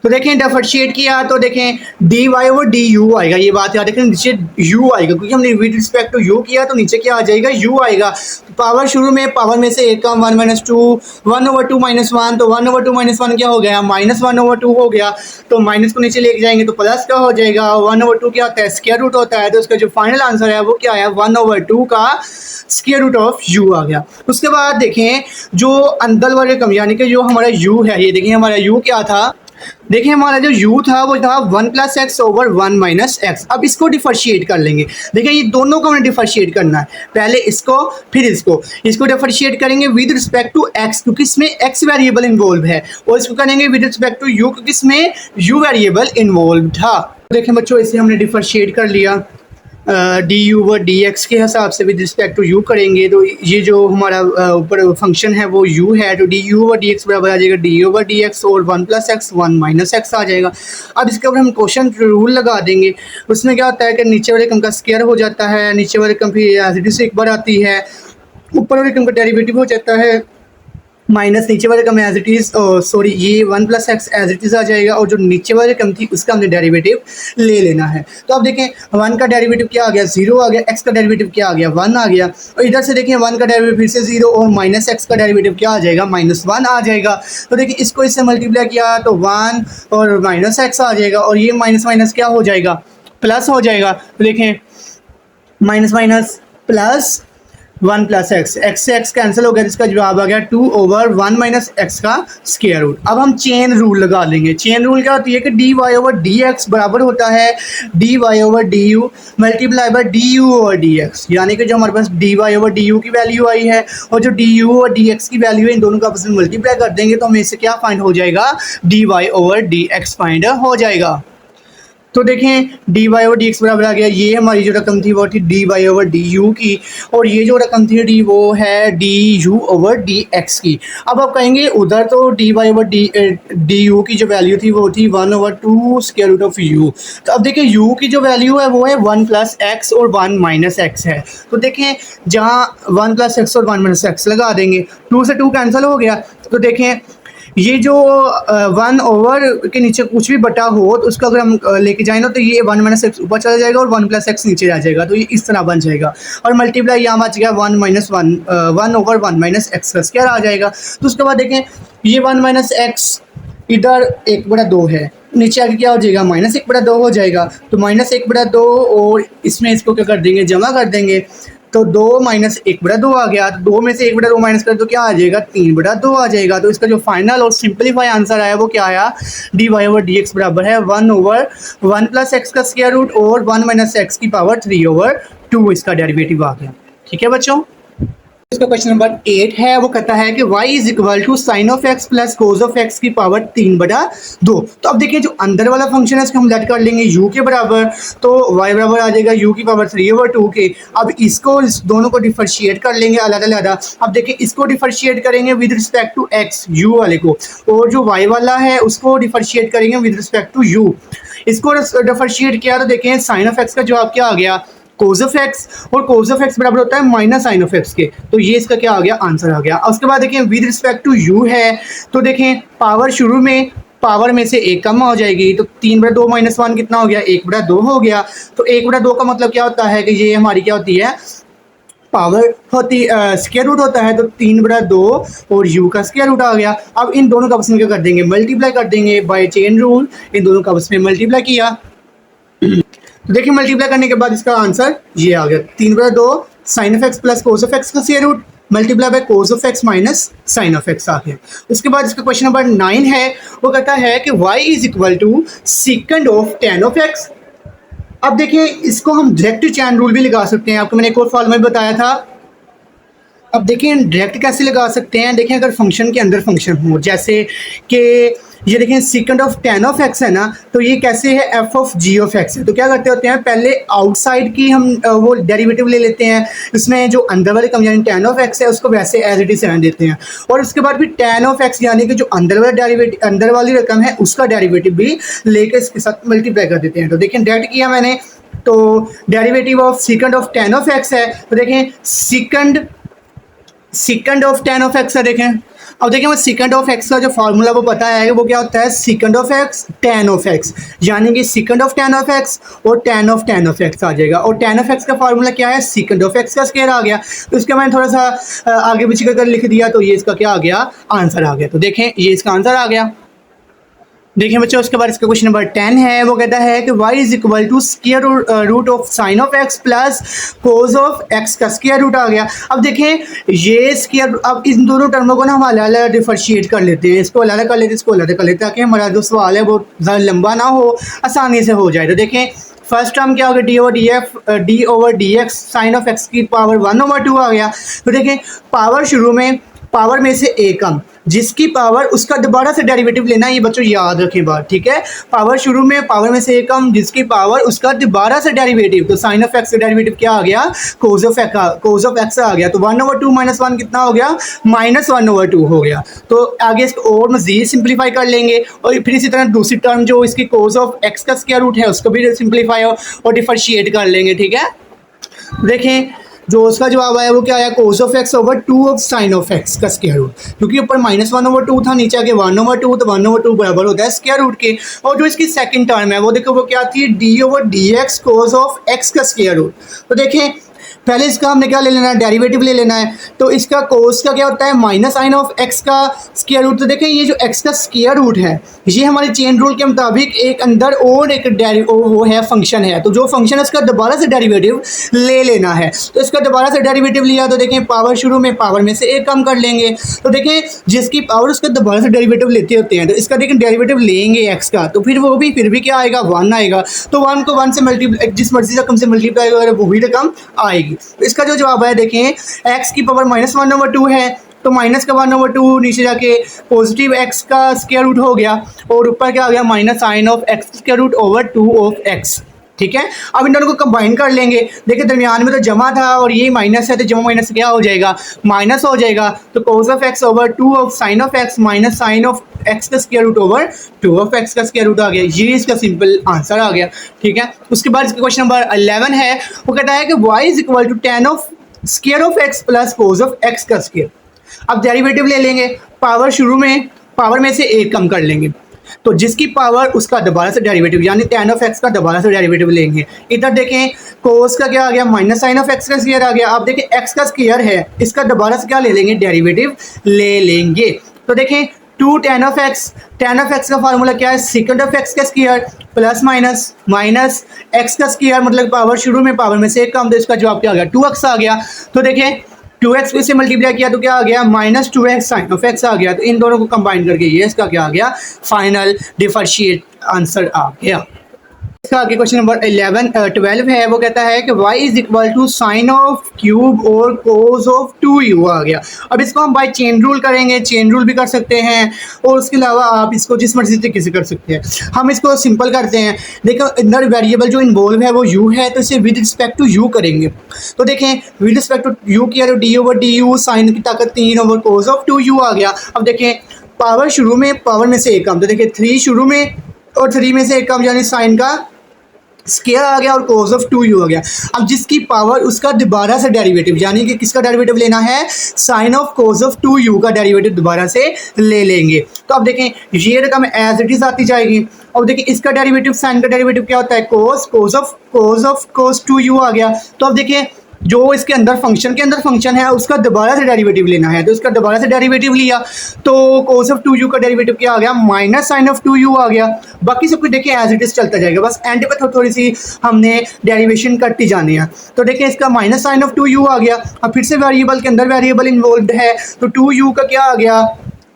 तो देखें डिफरेंशिएट किया तो देखें d y over d u आएगा, ये बात याद रखें, नीचे u आएगा क्योंकि हमने विद रिस्पेक्ट टू u किया तो नीचे क्या आ जाएगा, u आएगा। तो पावर शुरू में पावर में से एक का 1 माइनस 2, 1/2 माइनस 1, तो 1/2 माइनस 1 क्या हो गया, -1/2 हो गया। तो माइनस को नीचे लेके जाएंगे तो प्लस क्या हो जाएगा, 1/2 क्या होता है, स्क्वायर रूट होता है। तो उसका जो फाइनल आंसर है वो क्या आया, 1/2 का स्क्वायर रूट ऑफ u आ गया। उसके बाद देखें जो अंदर वाले कम, यानी कि जो हमारा u है, ये देखें हमारा u क्या था, देखिए हमारा जो u था वो था 1 plus x over 1 minus x. अब इसको डिफरेंशिएट कर लेंगे। देखिए ये दोनों को हमें डिफरेंशिएट करना है, पहले इसको फिर इसको डिफरेंशिएट करेंगे विद रिस्पेक्ट टू x, क्योंकि इसमें x वेरिएबल इन्वॉल्व है, और इसको करेंगे विद रिस्पेक्ट टू u, क्योंकि इसमें u वेरिएबल इन्वॉल्व था। देखें बच्चों इसे हमने डिफरेंशिएट कर लिया डी यू व डी एक्स के हिसाब से विद रिस्पेक्ट टू यू करेंगे। तो ये जो हमारा ऊपर फंक्शन है वो u है, तो डी यू व डी एक्स बराबर आ जाएगा डी यू व डी एक्स और 1 प्लस एक्स 1 माइनस एक्स आ जाएगा। अब इसके ऊपर हम क्वेश्चन रूल लगा देंगे। उसमें क्या होता है कि नीचे वाले क्रम का स्क्वायर हो जाता है, नीचे वाले क्रम फिर एज इट इज एक बार आती है, ऊपर वाले क्रम का डेरिवेटिव हो जाता है माइनस नीचे वाले कम एज इट इज, सॉरी ये 1 plus x as it is आ जाएगा, और जो नीचे वाले कम थी उसका हमने डेरिवेटिव ले लेना है। तो अब देखें 1 का डेरिवेटिव क्या आ गया, 0 आ गया, x का डेरिवेटिव क्या आ गया, 1 आ गया, और इधर से देखें 1 का डेरिवेटिव फिर से 0 और माइनस एक्स का डेरिवेटिव क्या आ जाएगा, -1 आ जाएगा। तो देखिए इसको इससे मल्टीप्लाई किया तो 1 और माइनस एक्स आ जाएगा, और ये माइनस माइनस क्या हो जाएगा, प्लस हो जाएगा। तो देखें minus minus plus 1 plus x, x से एक्स कैंसिल हो गया, जिसका जवाब आ गया 2 ओवर 1 माइनस एक्स का स्क्वायर रूट। अब हम चेन रूल लगा लेंगे। चेन रूल क्या होती है कि d y over d x बराबर होता है d y over d u multiply by d u over d x, यानी कि जो हमारे पास d y over d u की वैल्यू आई है और जो डी यू और डी एक्स की वैल्यू है, इन दोनों का आपस में मल्टीप्लाई कर देंगे तो हमें इससे क्या फाइंड हो जाएगा, d y over d x find हो जाएगा। तो देखें d y over d x बराबर आ गया, ये हमारी जो रकम थी वो थी d y over d u की, और ये जो रकम थी डी वो है d u over d x की। अब आप कहेंगे उधर तो d y over d u की जो वैल्यू थी वो थी 1/2 स्क्वायर रूट ऑफ यू। तो अब देखें यू की जो वैल्यू है वो है 1 + x और 1 - x है। तो देखें जहाँ 1 + x और 1 - x लगा देंगे, 2 से 2 कैंसिल हो गया। तो देखें ये जो 1 ओवर के नीचे कुछ भी बटा हो तो उसका अगर हम लेके जाएँ ना तो ये 1 - x ऊपर चला जाएगा और 1 + x नीचे आ जाएगा, तो ये इस तरह बन जाएगा। और मल्टीप्लाई यहाँ बच गया 1 - 1 ओवर 1 - x का स्क्वायर आ जाएगा। तो उसके बाद देखें ये 1 - x इधर 1/2 है, नीचे आके क्या हो जाएगा -1/2 हो जाएगा। तो -1/2 और इसमें इसको क्या कर देंगे, जमा कर देंगे। तो 2 - 1/2 आ गया। तो 2 में से 1/2 माइनस कर तो क्या आ जाएगा, 3/2 आ जाएगा। तो इसका जो फाइनल और सिंपलीफाई आंसर आया वो क्या आया, d y over d x बराबर है 1/1 + x का स्क्वायर रूट और 1 - x की पावर 3/2 इसका डेरिवेटिव आ गया। ठीक है बच्चों। इसका क्वेश्चन नंबर 8 है, वो कहता है कि y = sin of x + cos of x की पावर 3/2। तो अब देखिए जो अंदर वाला फंक्शन है इसको हम लेट कर लेंगे u के बराबर, तो y बराबर आ जाएगा u की पावर 3/2 के। अब इसको इस दोनों को डिफरेंशिएट कर लेंगे अलग-अलग। अब देखिए इसको डिफरेंशिएट करेंगे with respect to x u वाले को, और जो y वाला है उसको डिफरेंशिएट करेंगे विद रिस्पेक्ट टू u। इसको डिफरेंशिएट किया तो देखें sin of x का जवाब क्या आ गया, cos of x, और cos of x बराबर होता है माइनस sin of x के। तो ये इसका क्या आ गया, आंसर आ गया। उसके बाद देखें विद रिस्पेक्ट टू u है, तो देखें पावर शुरू में पावर में से एक कम हो जाएगी, तो 3/2 - 1 कितना हो गया, 1/2 हो गया। तो 1/2 का मतलब क्या होता है कि ये हमारी क्या होती है, पावर होती स्क्वायर रूट होता है। तो 3/2 और u का स्क्वायर रूट आ गया। अब इन दोनों का आपस में क्या कर देंगे, मल्टीप्लाई कर देंगे बाय चेन रूल। इन दोनों का आपस में मल्टीप्लाई किया तो देखिए मल्टीप्लाई करने के बाद इसका आंसर ये आ गया, 3/2 sin of x + cos of x का square root multiply by cos of x minus sin of x आ गया। उसके बाद इसका क्वेश्चन नंबर 9 है, वो कहता है कि y = secant of tan of x। अब देखिए इसको हम डायरेक्ट चैन रूल भी लगा सकते हैं, आपको मैंने एक और फॉर्मूला में बताया था। अब देखिए डायरेक्ट कैसे लगा सकते हैं, देखिए अगर फंक्शन के अंदर फंक्शन हो, जैसे कि ये देखें secant of tan of x है ना, तो ये कैसे है, f of g of x है। तो क्या करते होते हैं, पहले आउटसाइड की हम वो डेरिवेटिव ले लेते हैं, इसमें जो अंदर वाले कम यानी tan of x है उसको वैसे एज इट इज रहने देते हैं, और उसके बाद भी tan of x यानी कि जो अंदर वाला डेरिवेटिव अंदर वाली रकम है उसका डेरिवेटिव भी लेकर इसके साथ मल्टीप्लाई कर देते हैं। तो देखें डायरेक्ट किया मैंने, तो derivative of secant of tan of x है, तो देखें secant of tan of x है। देखें अब देखें मैं secant of x का जो फार्मूला वो पता है वो क्या होता है, secant of x tan of x, यानी कि secant of tan of x और tan of x आ जाएगा। और tan of x का फार्मूला क्या है, secant of x का स्क्वायर आ गया। तो इसका मैंने थोड़ा सा आगे पीछे कर लिख दिया, तो ये इसका क्या आ गया, आंसर आ गया। तो देखें ये इसका आंसर आ गया। देखिए बच्चों उसके बाद इसका क्वेश्चन नंबर 10 है, वो कहता है कि y = square root of sin of x + cos of x का स्क्वायर रूट आ गया। अब देखें ये स्क्वायर, अब इन दोनों टर्मों को ना हम अलग-अलग डिफरेंशिएट कर लेते हैं, इसको अलग कर लेते हैं, इसको अलग कर लेते हैं, ताकि हमारा जो सवाल है वो ज़्यादा लंबा ना हो, आसानी से हो जाए। तो देखें फर्स्ट टर्म क्या हो गया, d over d x sine of x की पावर 1/2 आ गया। तो देखें पावर शुरू में पावर में से एक कम, जिसकी पावर उसका दोबारा से डेरिवेटिव लेना, ये बच्चों याद रखें बात, ठीक है। पावर शुरू में पावर में से एक कम, जिसकी पावर उसका दोबारा से डेरिवेटिव, तो साइन ऑफ एक्स का डेरिवेटिव क्या आ गया, कोस ऑफ एक्स आ गया। तो 1/2 - 1 कितना हो गया, -1/2 हो गया। तो आगे इसको और मजीद सिंप्लीफाई कर लेंगे, और फिर इसी तरह दूसरी टर्म जो इसकी कोस ऑफ एक्स का स्क्वायर रूट है उसको भी सिंप्लीफाई और डिफरेंशिएट कर लेंगे, ठीक है। देखें जो उसका जवाब आया वो क्या आया, cos of x / 2 of sin of x का स्क्वायर रूट, क्योंकि ऊपर -1/2 था, नीचे आके 1/2, तो 1/2 बराबर होता है स्क्वायर रूट के। और जो इसकी सेकंड टर्म है वो देखो वो क्या थी, d/dx cos of x का स्क्वायर रूट। तो देखें पहले इसका हमने क्या ले लेना है, डेरिवेटिव ले लेना है। तो इसका कोस का क्या होता है, माइनस साइन ऑफ एक्स का स्क्वायर रूट। तो देखें ये जो एक्स का स्क्वायर रूट है ये हमारे चेन रूल के मुताबिक एक अंदर और एक वो है फंक्शन है, तो जो फंक्शन है उसका दोबारा से डेरिवेटिव ले लेना है। तो इसका दोबारा से डेरिवेटिव लिया तो देखें पावर शुरू में पावर में से एक कम कर लेंगे, तो देखें जिसकी पावर उसका दोबारा से डेरिवेटिव लेते होते हैं, तो इसका देखें डेरिवेटिव लेंगे एक्स का, तो फिर वो भी फिर भी क्या आएगा, 1 आएगा। तो 1 को 1 से मल्टीप्लाई, जिस मर्जी रकम से मल्टीप्लाई करें वही रकम आएगी। तो इसका जो जवाब है देखें x की पावर -1/2 है, तो माइनस का 1/2 नीचे जाके पॉजिटिव एक्स का स्क्वायर रूट हो गया और ऊपर क्या आ गया minus sine of x square root over 2 of x. ठीक है, अब इन दोनों को कंबाइन कर लेंगे। देखिए दरमियान में तो जमा था और ये माइनस है, तो जमा माइनस क्या हो जाएगा, माइनस हो जाएगा। तो cos of x over 2 of sine of x minus sine of x का square root over 2 of x का स्क्वायर रूट आ गया। ये इसका सिंपल आंसर आ गया। ठीक है, उसके बाद इसका क्वेश्चन नंबर 11 है, वो कहता है कि y is equal to tan of square of x plus cos of x का स्क्वायर। अब डेरिवेटिव ले लेंगे, पावर में से एक कम कर लेंगे, तो जिसकी पावर उसका दोबारा से डेरिवेटिव, यानी tan ऑफ एक्स का दोबारा से डेरिवेटिव लेंगे। इधर देखें कोस का क्या आ गया, माइनस साइन ऑफ एक्स का स्क्वायर आ गया। अब देखें एक्स का स्क्वायर है, इसका दोबारा से क्या ले लेंगे, डेरिवेटिव ले लेंगे। तो देखें 2 tan ऑफ एक्स का फार्मूला क्या है, सेकंड ऑफ एक्स का स्क्वायर प्लस माइनस एक्स का स्क्वायर, मतलब पावर शुरू में पावर में से एक कम, तो इसका जवाब क्या आ गया, 2x आ गया। तो देखें 2x से मल्टीप्लाई किया तो क्या आ गया, minus 2x sine of x आ गया। तो इन दोनों को कंबाइन करके ये इसका क्या आ गया, फाइनल डिफरेंशिएट आंसर आ गया। इसका आगे क्वेश्चन नंबर 12 है, वो कहता है कि y is equal to sine of cube और कोस ऑफ 2u आ गया। अब इसको हम बाय चेन रूल करेंगे, चेन रूल भी कर सकते हैं और उसके अलावा आप इसको जिस मर्जी तरीके से कर सकते हैं। हम इसको सिंपल करते हैं। देखो अंदर वेरिएबल जो इन्वॉल्व है वो u है, तो इसे विद रिस्पेक्ट टू u करेंगे। तो देखें विद रिस्पेक्ट टू u किया तो d ओवर du साइन की ताकत 3 ओवर कोस ऑफ 2u आ गया। अब देखें पावर शुरू में पावर में से एक कम, तो देखिए 3 शुरू में और 3 में से एक कम, यानी साइन का स्क्वायर आ गया और कोस ऑफ 2u आ गया। अब जिसकी पावर उसका दोबारा से डेरिवेटिव, यानी कि किसका डेरिवेटिव लेना है, sign of cos of 2u का डेरिवेटिव दोबारा से ले लेंगे। तो अब देखें ये रकम एज इट इज आती जाएगी। अब देखिए इसका डेरिवेटिव, साइन का डेरिवेटिव क्या होता है, कोस ऑफ 2u आ गया। तो अब देखिए जो इसके अंदर फंक्शन है उसका दोबारा से डेरिवेटिव लेना है, तो इसका दोबारा से डेरिवेटिव लिया तो कोस ऑफ 2u का डेरिवेटिव क्या आ गया, माइनस साइन ऑफ 2u आ गया। बाकी सब कुछ देखिए एज इट इज चलता जाएगा, बस एंड पे थोड़ी सी हमने डेरिवेशन करती जानी है। तो देखिए इसका माइनस साइन ऑफ 2u आ गया। अब फिर से वेरिएबल के अंदर वेरिएबल इन्वॉल्व है, तो 2u का क्या आ गया,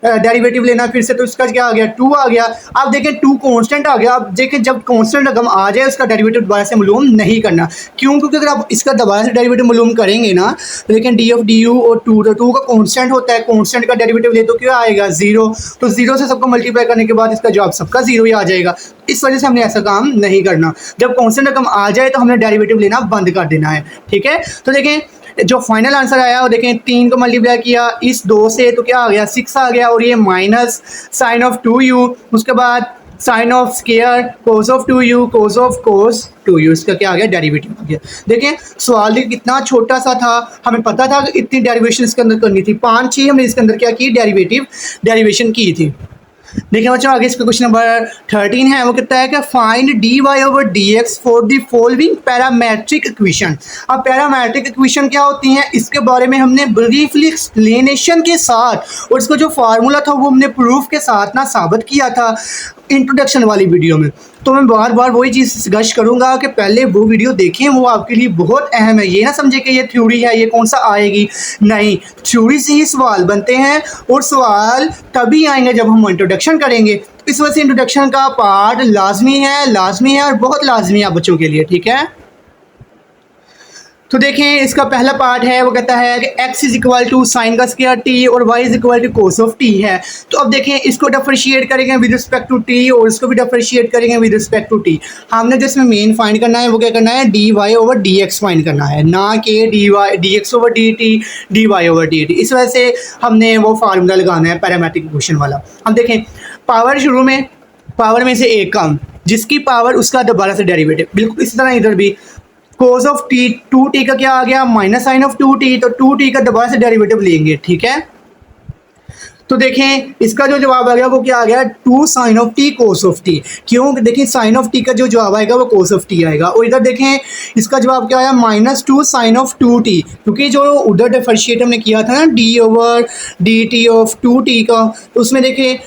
डेरिवेटिव लेना फिर से, तो इसका क्या आ गया, 2 आ गया। अब देखें 2 कांस्टेंट आ गया। अब देखें जब कांस्टेंट रकम आ जाए उसका डेरिवेटिव दोबारा से मालूम नहीं करना, क्यों, क्योंकि अगर आप इसका दोबारा से डेरिवेटिव मालूम करेंगे ना, तो देखें डी ऑफ डी यू और 2, तो 2 का कांस्टेंट होता है, कांस्टेंट का डेरिवेटिव ले तो क्या आएगा, 0। तो 0 से सबको मल्टीप्लाई करने के बाद इसका जवाब सबका 0 ही आ जाएगा। इस वजह से हमने ऐसा काम नहीं करना, जब कांस्टेंट रकम आ जाए तो हमने डेरिवेटिव लेना बंद कर देना है। ठीक है, तो देखें जो फाइनल आंसर आया वो देखें 3 को मल्टीप्लाई किया इस 2 से तो क्या आ गया, 6 आ गया, और ये माइनस साइन ऑफ 2u, उसके बाद sine of square cos of 2u cos of cos 2u, इसका क्या आ गया, डेरिवेटिव आ गया। देखें सवाल देखिए कितना छोटा सा था, हमें पता था कि इतनी डेरिवेशन इसके अंदर करनी थी, 5-6 हमने इसके अंदर क्या की, डेरिवेशन की थी। देखिए बच्चों आगे इसका क्वेश्चन नंबर 13 है, वो कहता है कि find d y over d x for the following parametric equation. अब पैरामेट्रिक इक्वेशन क्या होती हैं इसके बारे में हमने ब्रीफली एक्सप्लेनेशन के साथ, और इसको जो फार्मूला था वो हमने प्रूफ के साथ ना साबित किया था इंट्रोडक्शन वाली वीडियो में। तो मैं बार बार वही चीज़ गश करूँगा कि पहले वो वीडियो देखें, वो आपके लिए बहुत अहम है। ये ना समझे कि ये थ्योरी है, ये कौन सा आएगी, नहीं, थ्योरी से ही सवाल बनते हैं और सवाल तभी आएंगे जब हम इंट्रोडक्शन करेंगे। इस वजह से इंट्रोडक्शन का पार्ट लाजमी है और बहुत लाजमी है बच्चों के लिए। ठीक है, तो देखें इसका पहला पार्ट है, वो कहता है कि x is equal to sine का स्क्वायर t और y is equal to cos of t है। तो अब देखें इसको डिफरेंशिएट करेंगे विद रिस्पेक्ट टू t और इसको भी डिफरेंशिएट करेंगे विद रिस्पेक्ट टू t। हमने जो इसमें मेन फाइंड करना है वो क्या करना है, dy ओवर dx फाइंड करना है, ना कि dx over dt dy over dt। इस वजह से हमने वो फार्मूला लगाना है पैरामेट्रिक इक्वेशन वाला। हम देखें पावर में से एक कम, जिसकी पावर उसका दोबारा से डेरिवेटिव, बिल्कुल इसी तरह इधर भी कोस ऑफ टी 2t का क्या आ गया, माइनस साइन ऑफ 2t, तो 2t का दोबारा से डेरिवेटिव लेंगे। ठीक है, तो देखें इसका जो जवाब आ गया वो क्या आ गया, 2 sine of t cos of t। क्यों, देखें साइन ऑफ t का जो जवाब आएगा वो कोस ऑफ t आएगा, और इधर देखें इसका जवाब क्या आया, -2 साइन ऑफ 2t, क्योंकि जो उधर डिफरेंशिएट हमने किया था ना d over dt of 2t का, तो उसमें देखें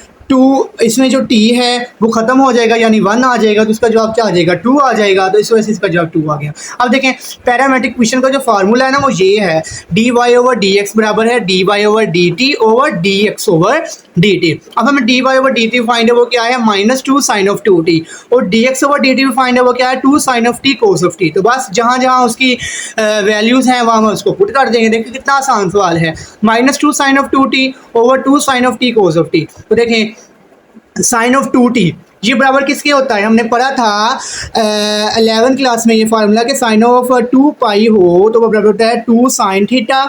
इसमें जो टी है वो ख़त्म हो जाएगा यानी 1 आ जाएगा, तो इसका जवाब क्या आ जाएगा 2 आ जाएगा। तो इस वजह से इसका जवाब 2 आ गया। अब देखें पैरामेट्रिक क्वेश्चन का जो फार्मूला है ना वो ये है, d y over d x बराबर है d y over d t over d x over d t. अब हमें d y over d t find है वो क्या है -2 साइन ऑफ 2t, और d x over d t find है वो क्या है 2 sine of t cos of t। तो बस जहाँ जहाँ उसकी वैल्यूज़ हैं वहाँ हम उसको पुट कर देंगे। देखिए कितना आसान सवाल है, -2 sine of 2t over 2 sine of t cos of t। तो देखें साइन ऑफ 2t ये बराबर किसके होता है, हमने पढ़ा था 11th क्लास में ये फार्मूला कि साइन ऑफ 2 पाई हो तो वो बराबर होता है 2 साइन थीटा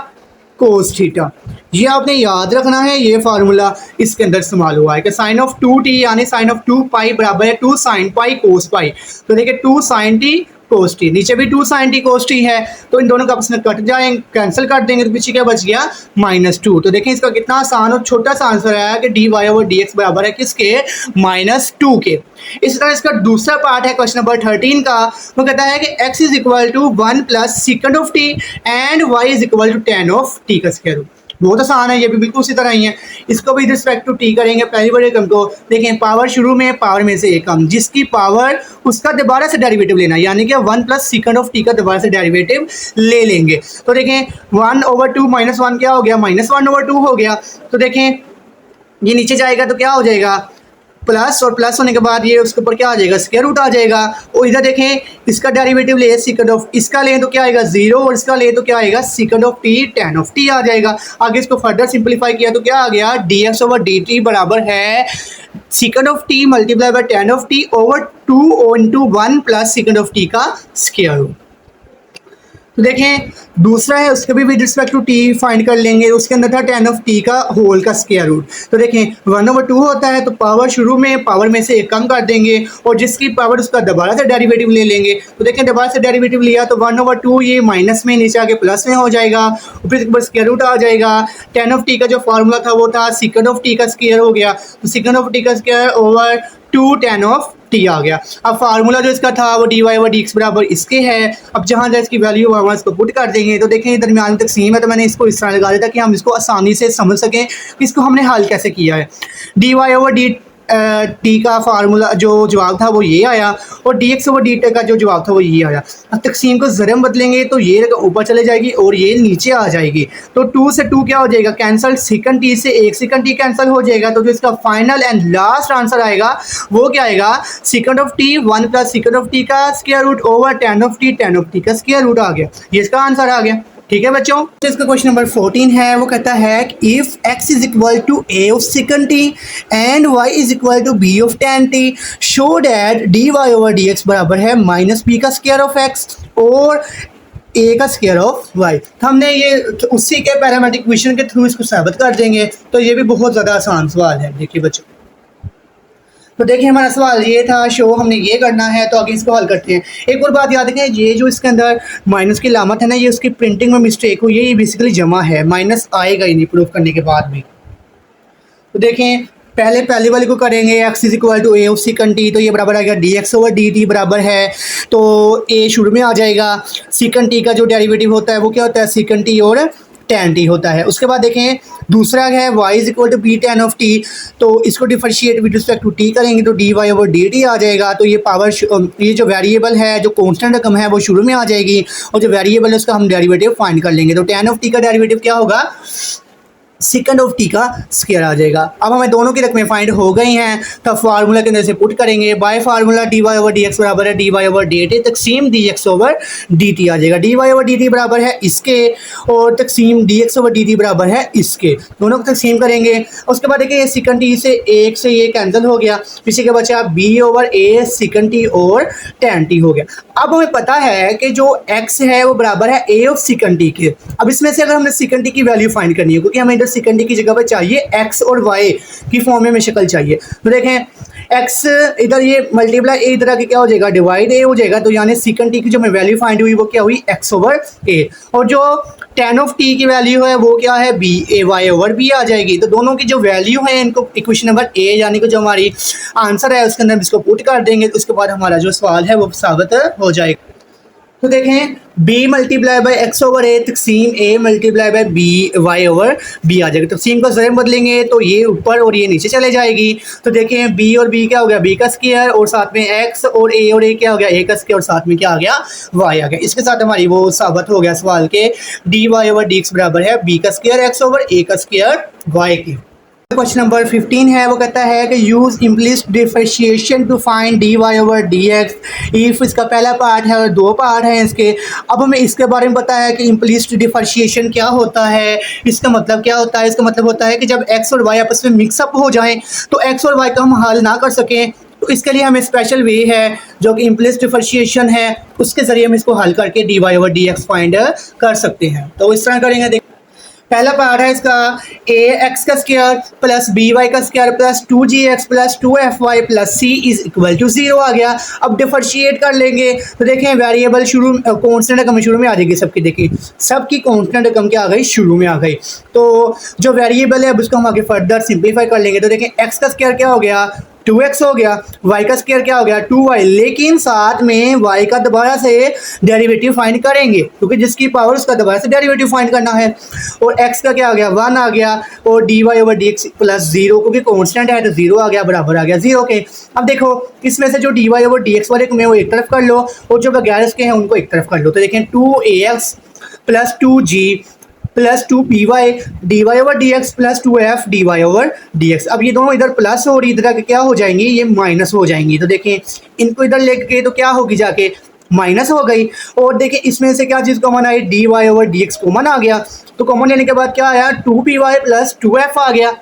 कोस थीटा। ये आपने याद रखना है, ये फार्मूला इसके अंदर इस्तेमाल हुआ है कि साइन ऑफ 2t यानी साइन ऑफ 2 पाई बराबर है 2 साइन पाई कोस पाई। तो देखिए 2 साइन टी कोस टी, नीचे भी 2 साइन टी कोस टी है, तो इन दोनों का आपस में कट जाएंगे, कैंसिल कर देंगे, तो पीछे क्या बच गया -2। तो देखें इसका कितना आसान और छोटा सा आंसर आया कि d y over d x बराबर है किसके -2 के। इसी तरह इसका दूसरा पार्ट है क्वेश्चन नंबर 13 का, वो कहता है कि x is equal to 1 plus second of t and y is equal to tan of t का स्क्वायर रूट। बहुत आसान है, ये भी बिल्कुल उसी तरह ही है। इसको भी रिस्पेक्ट टू टी करेंगे, पहली बड़े कम को देखें पावर शुरू में पावर में से एक कम, जिसकी पावर उसका दोबारा से डेरिवेटिव लेना, यानी कि 1 प्लस सेकंड ऑफ टी का दोबारा से डेरिवेटिव ले लेंगे। तो देखें 1/2 -1 क्या हो गया -1/2 हो गया। तो देखें ये नीचे जाएगा तो क्या हो जाएगा प्लस, और प्लस होने के बाद ये उसके ऊपर क्या आ जाएगा स्क्वायर रूट आ जाएगा। और इधर देखें इसका डेरिवेटिव ले सेकंड ऑफ, इसका ले तो क्या आएगा 0 और इसका ले तो क्या आएगा secant of t tan of t आ जाएगा। आगे इसको फर्दर सिंपलीफाई किया तो क्या आ गया dx ओवर dt बराबर है second of t multiply by tan of t over 2 into 1 plus second of t का स्क्वायर रूट। तो देखें दूसरा है उसके भी with respect to t find कर लेंगे, उसके अंदर था tan ऑफ टी का होल का स्क्वायर रूट। तो देखें 1/2 होता है तो पावर शुरू में पावर में से एक कम कर देंगे और जिसकी पावर उसका दोबारा से डेरिवेटिव ले लेंगे। तो देखें दोबारा से डेरिवेटिव लिया तो 1/2 ये माइनस में नीचे आके प्लस में हो जाएगा, और फिर ऊपर स्क्वायर रूट आ जाएगा। tan ऑफ टी का जो फार्मूला था वो था सेकंड ऑफ टी का स्क्वायर हो गया, तो सेकंड ऑफ टी का square over 2 tan of t आ गया। अब फार्मूला जो इसका था वो d y over d x बराबर इसके है। अब जहाँ जहाँ इसकी वैल्यू वहाँ इसको पुट कर देंगे। तो देखें दरमियान तकसीम है तो मैंने इसको इस तरह लगा दिया ताकि हम इसको आसानी से समझ सकें कि इसको हमने हल कैसे किया है। D y over d t का फार्मूला जो जवाब था वो ये आया, और d x over d t का जो जवाब था वो ये आया। अब तकसीम को ज़रम बदलेंगे तो ये ऊपर चले जाएगी और ये नीचे आ जाएगी। तो 2 से 2 क्या हो जाएगा कैंसिल, सेकंड टी से एक सेकंड टी कैंसिल हो जाएगा। तो जो इसका फाइनल एंड लास्ट आंसर आएगा वो क्या आएगा secant of t 1 plus second of t का square root over tan of t का स्क्वायर रूट आ गया। ये इसका आंसर आ गया। ठीक है बच्चों, तो इसका क्वेश्चन नंबर 14 है, वो कहता है कि if x is equal to a of second t and y is equal to b of tan t, show that dy over dx बराबर है -b का स्क्वायर ऑफ x और a का स्क्वायर ऑफ y। तो हमने ये उसी के पैरामेट्रिक इक्वेशन के थ्रू इसको साबित कर देंगे। तो ये भी बहुत ज़्यादा आसान सवाल है। देखिए बच्चों, तो देखिए हमारा सवाल ये था, शो हमने ये करना है, तो आगे इसको हल करते हैं। एक और बात याद रखें, ये जो इसके अंदर माइनस की लामत है ना, ये उसकी प्रिंटिंग में मिस्टेक हुई है, ये बेसिकली जमा है, माइनस आएगा ही नहीं प्रूफ करने के बाद भी। तो देखें पहले वाले को करेंगे x is equal to a of second t, तो ये बराबर आएगा dx ओवर dt बराबर है, तो a शुरू में आ जाएगा। सेकंड टी का जो डेरिवेटिव होता है वो क्या होता है सेकंड टी और tan t होता है। उसके बाद देखें दूसरा है y is equal to b tan of t, तो इसको differentiate with respect to t करेंगे तो dy ओवर dt आ जाएगा। तो ये पावर ये जो वेरिएबल है जो कांस्टेंट रकम है वो शुरू में आ जाएगी, और जो वेरिएबल है उसका हम डेरिवेटिव फाइंड कर लेंगे। तो tan ऑफ t का डेरिवेटिव क्या होगा सेकंड ऑफ टी का स्क्वायर आ जाएगा। अब हमें दोनों की रकमें फाइंड हो गई हैं, तो फार्मूला के अंदर से पुट करेंगे। By formula d y over d x बराबर है d y over d t तकसीम d x over d t आ जाएगा। D y over d t बराबर है इसके और तकसीम d x over d t बराबर है इसके, दोनों को तकसीम करेंगे। उसके बाद देखिए सेकंड टी से एक से ये कैंसिल हो गया, पीछे के बचा बी ओवर ए सेकंड टी और tan टी हो गया। अब हमें पता है कि जो x है वो बराबर है a ऑफ सेकंड टी के। अब इसमें से अगर हमने सेकंड टी की वैल्यू फाइंड करनी है, क्योंकि हमें इधर सेकंड टी की जगह पर चाहिए x और y की फॉर्म में शक्ल चाहिए। तो देखें x इधर ये मल्टीप्लाई ए इधर आके क्या हो जाएगा डिवाइड ए हो जाएगा, तो यानी सेकंड टी की जो हमें वैल्यू फाइंड हुई वो क्या हुई x ओवर a, और जो tan ऑफ t की वैल्यू है वो क्या है b a y over b आ जाएगी। तो दोनों की जो वैल्यू है इनको इक्वेशन नंबर a यानी कि जो हमारी आंसर है उसके अंदर इसको पुट कर देंगे, तो उसके बाद हमारा जो सवाल है वो साबित हो जाएगा। तो देखें b multiply by x over a तकसीम a multiply by b y over b आ जाएगा। तकसीम का ज़र बदलेंगे तो ये ऊपर और ये नीचे चले जाएगी। तो देखें b और b क्या हो गया, b का स्क्वायर और साथ में x और a क्या हो गया, a का स्क्वायर और साथ में क्या आ गया, y आ गया। इसके साथ हमारी वो साबित हो गया सवाल के dy ओवर dx बराबर है b का स्क्वायर x ओवर a का स्क्वायर y की। क्वेश्चन नंबर 15 है, वो कहता है कि use implicit differentiation to find d y over d x. If इसका पहला पार्ट है और दो पार्ट हैं इसके। अब हमें इसके बारे में पता है कि इम्प्लिसिट डिफरेंशिएशन क्या होता है, इसका मतलब क्या होता है। इसका मतलब होता है कि जब एक्स और वाई आपस में मिक्सअप हो जाएं तो एक्स और वाई का हम हल ना कर सकें, तो इसके लिए हमें स्पेशल वे है जो कि इम्प्लिसिट डिफरेंशिएशन है, उसके ज़रिए हम इसको हल करके d y over d x find कर सकते हैं। तो इस तरह करेंगे। पहला पार्ट है इसका ए एक्स का स्क्वायर प्लस बी वाई का square plus 2gx plus 2fy plus c is equal to 0 आ गया। अब डिफरेंशिएट कर लेंगे तो देखें वेरिएबल शुरू कॉन्स्टेंट रकम शुरू में आ जाएगी सबकी। देखिए सबकी कॉन्स्टेंट रकम क्या आ गई, शुरू में आ गई। तो जो वेरिएबल है अब उसको हम आगे फर्दर सिंप्लीफाई कर लेंगे। तो देखें एक्स का स्क्वायर क्या हो गया, 2x हो गया, y का स्क्वायर क्या हो गया, 2y। लेकिन साथ में y का दोबारा से डेरिवेटिव फाइंड करेंगे क्योंकि जिसकी पावर उसका दोबारा से डेरिवेटिव फाइंड करना है। और x का क्या आ गया, 1 आ गया और dy ओवर dx प्लस 0 क्योंकि कांस्टेंट है तो 0 आ गया, बराबर आ गया 0 के। अब देखो इसमें से जो dy ओवर dx वाले को मैं वो एक तरफ कर लो और जो बगैर इसके हैं उनको एक तरफ कर लो। तो देखें 2ax plus 2g plus 2py dy over dx plus 2f dy over dx। अब ये दोनों इधर प्लस और इधर क्या हो जाएंगी, ये माइनस हो जाएंगी। तो देखें इनको इधर लेके तो क्या होगी, जाके माइनस हो गई। और देखिए इसमें से क्या चीज़ कॉमन आई, dy ओवर dx कॉमन आ गया। तो कॉमन लेने के बाद क्या आया, 2py प्लस 2f आ गया।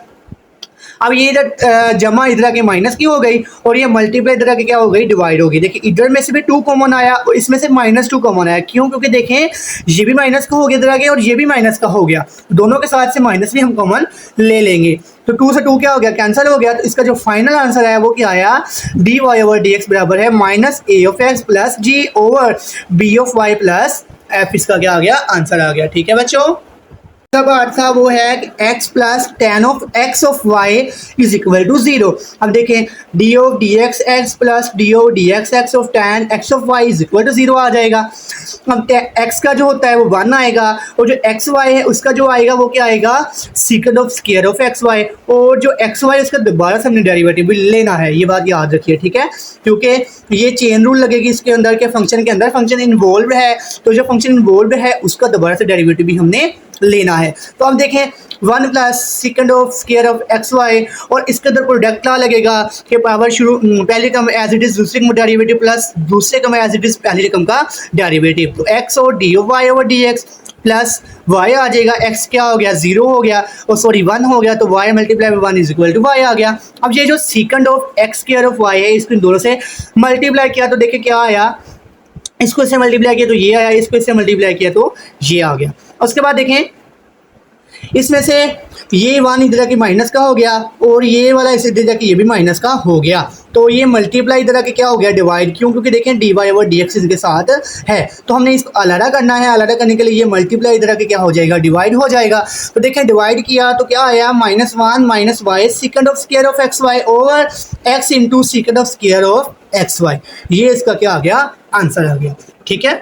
अब ये इधर जमा इधर के माइनस की हो गई और ये मल्टीप्लाई इधर के क्या हो गई, डिवाइड हो गई। देखिए इधर में से भी 2 कॉमन आया और इसमें से -2 कॉमन आया। क्यों, क्योंकि देखें ये भी माइनस का हो गया इधर के और ये भी माइनस का हो गया, दोनों के साथ से माइनस भी हम कॉमन ले लेंगे। तो 2 से 2 क्या हो गया, कैंसिल हो गया। तो इसका जो फाइनल आंसर है वो क्या आया, d y over d x बराबर है -a of x plus g over b of y plus f। इसका क्या आ गया, आंसर आ गया। ठीक है बच्चों, पार्ट था वो है x plus tan of x of y is equal to 0। अब देखें d of d x x plus d of d x x of tan x of y is equal to 0 आ जाएगा। अब x का जो होता है वो 1 आएगा और जो एक्स वाई है उसका जो आएगा वो क्या आएगा, second of square of x y. और जो एक्स वाई उसका दोबारा से हमने डेरिवेटिव भी लेना है, ये बात याद रखिए। ठीक है, क्योंकि ये चेन रूल लगेगी इसके अंदर के फंक्शन के अंदर, फंक्शन इन्वॉल्व है तो जो फंक्शन इन्वॉल्व है उसका दोबारा से डेरिवेटिव भी हमने लेना है। तो अब देखें 1 plus second of square of x y और इसके अंदर प्रोडक्ट ला लगेगा कि पावर शुरू पहली रकम एज इट इज दूसरी रकम डेरिवेटिव प्लस दूसरे रकम एज इट इज पहली रकम का डेरिवेटिव। तो एक्स और d of y over d x plus y आ जाएगा। एक्स क्या हो गया, 0 हो गया और सॉरी 1 हो गया, तो y multiply by 1 is equal to y आ गया। अब ये जो secant of x square of y है इसको इन दोनों से मल्टीप्लाई किया तो देखिए क्या आया, इसको इससे मल्टीप्लाई किया तो ये आया, इसको इससे मल्टीप्लाई किया तो ये आ गया। उसके बाद देखें इसमें से ये 1 इधर की माइनस का हो गया और ये वाला इस इधर की ये भी माइनस का हो गया। तो ये मल्टीप्लाई इधर के क्या हो गया, डिवाइड। क्यों, क्योंकि देखें d y over d x इनके साथ है तो हमने इसको अलग करना है। अलग करने के लिए ये मल्टीप्लाई इधर के क्या हो जाएगा, डिवाइड हो जाएगा। तो देखें डिवाइड किया तो क्या आया, -1 minus y second of square of x y over x into second of square of x y. ये इसका क्या आ गया, आंसर आ गया। ठीक है,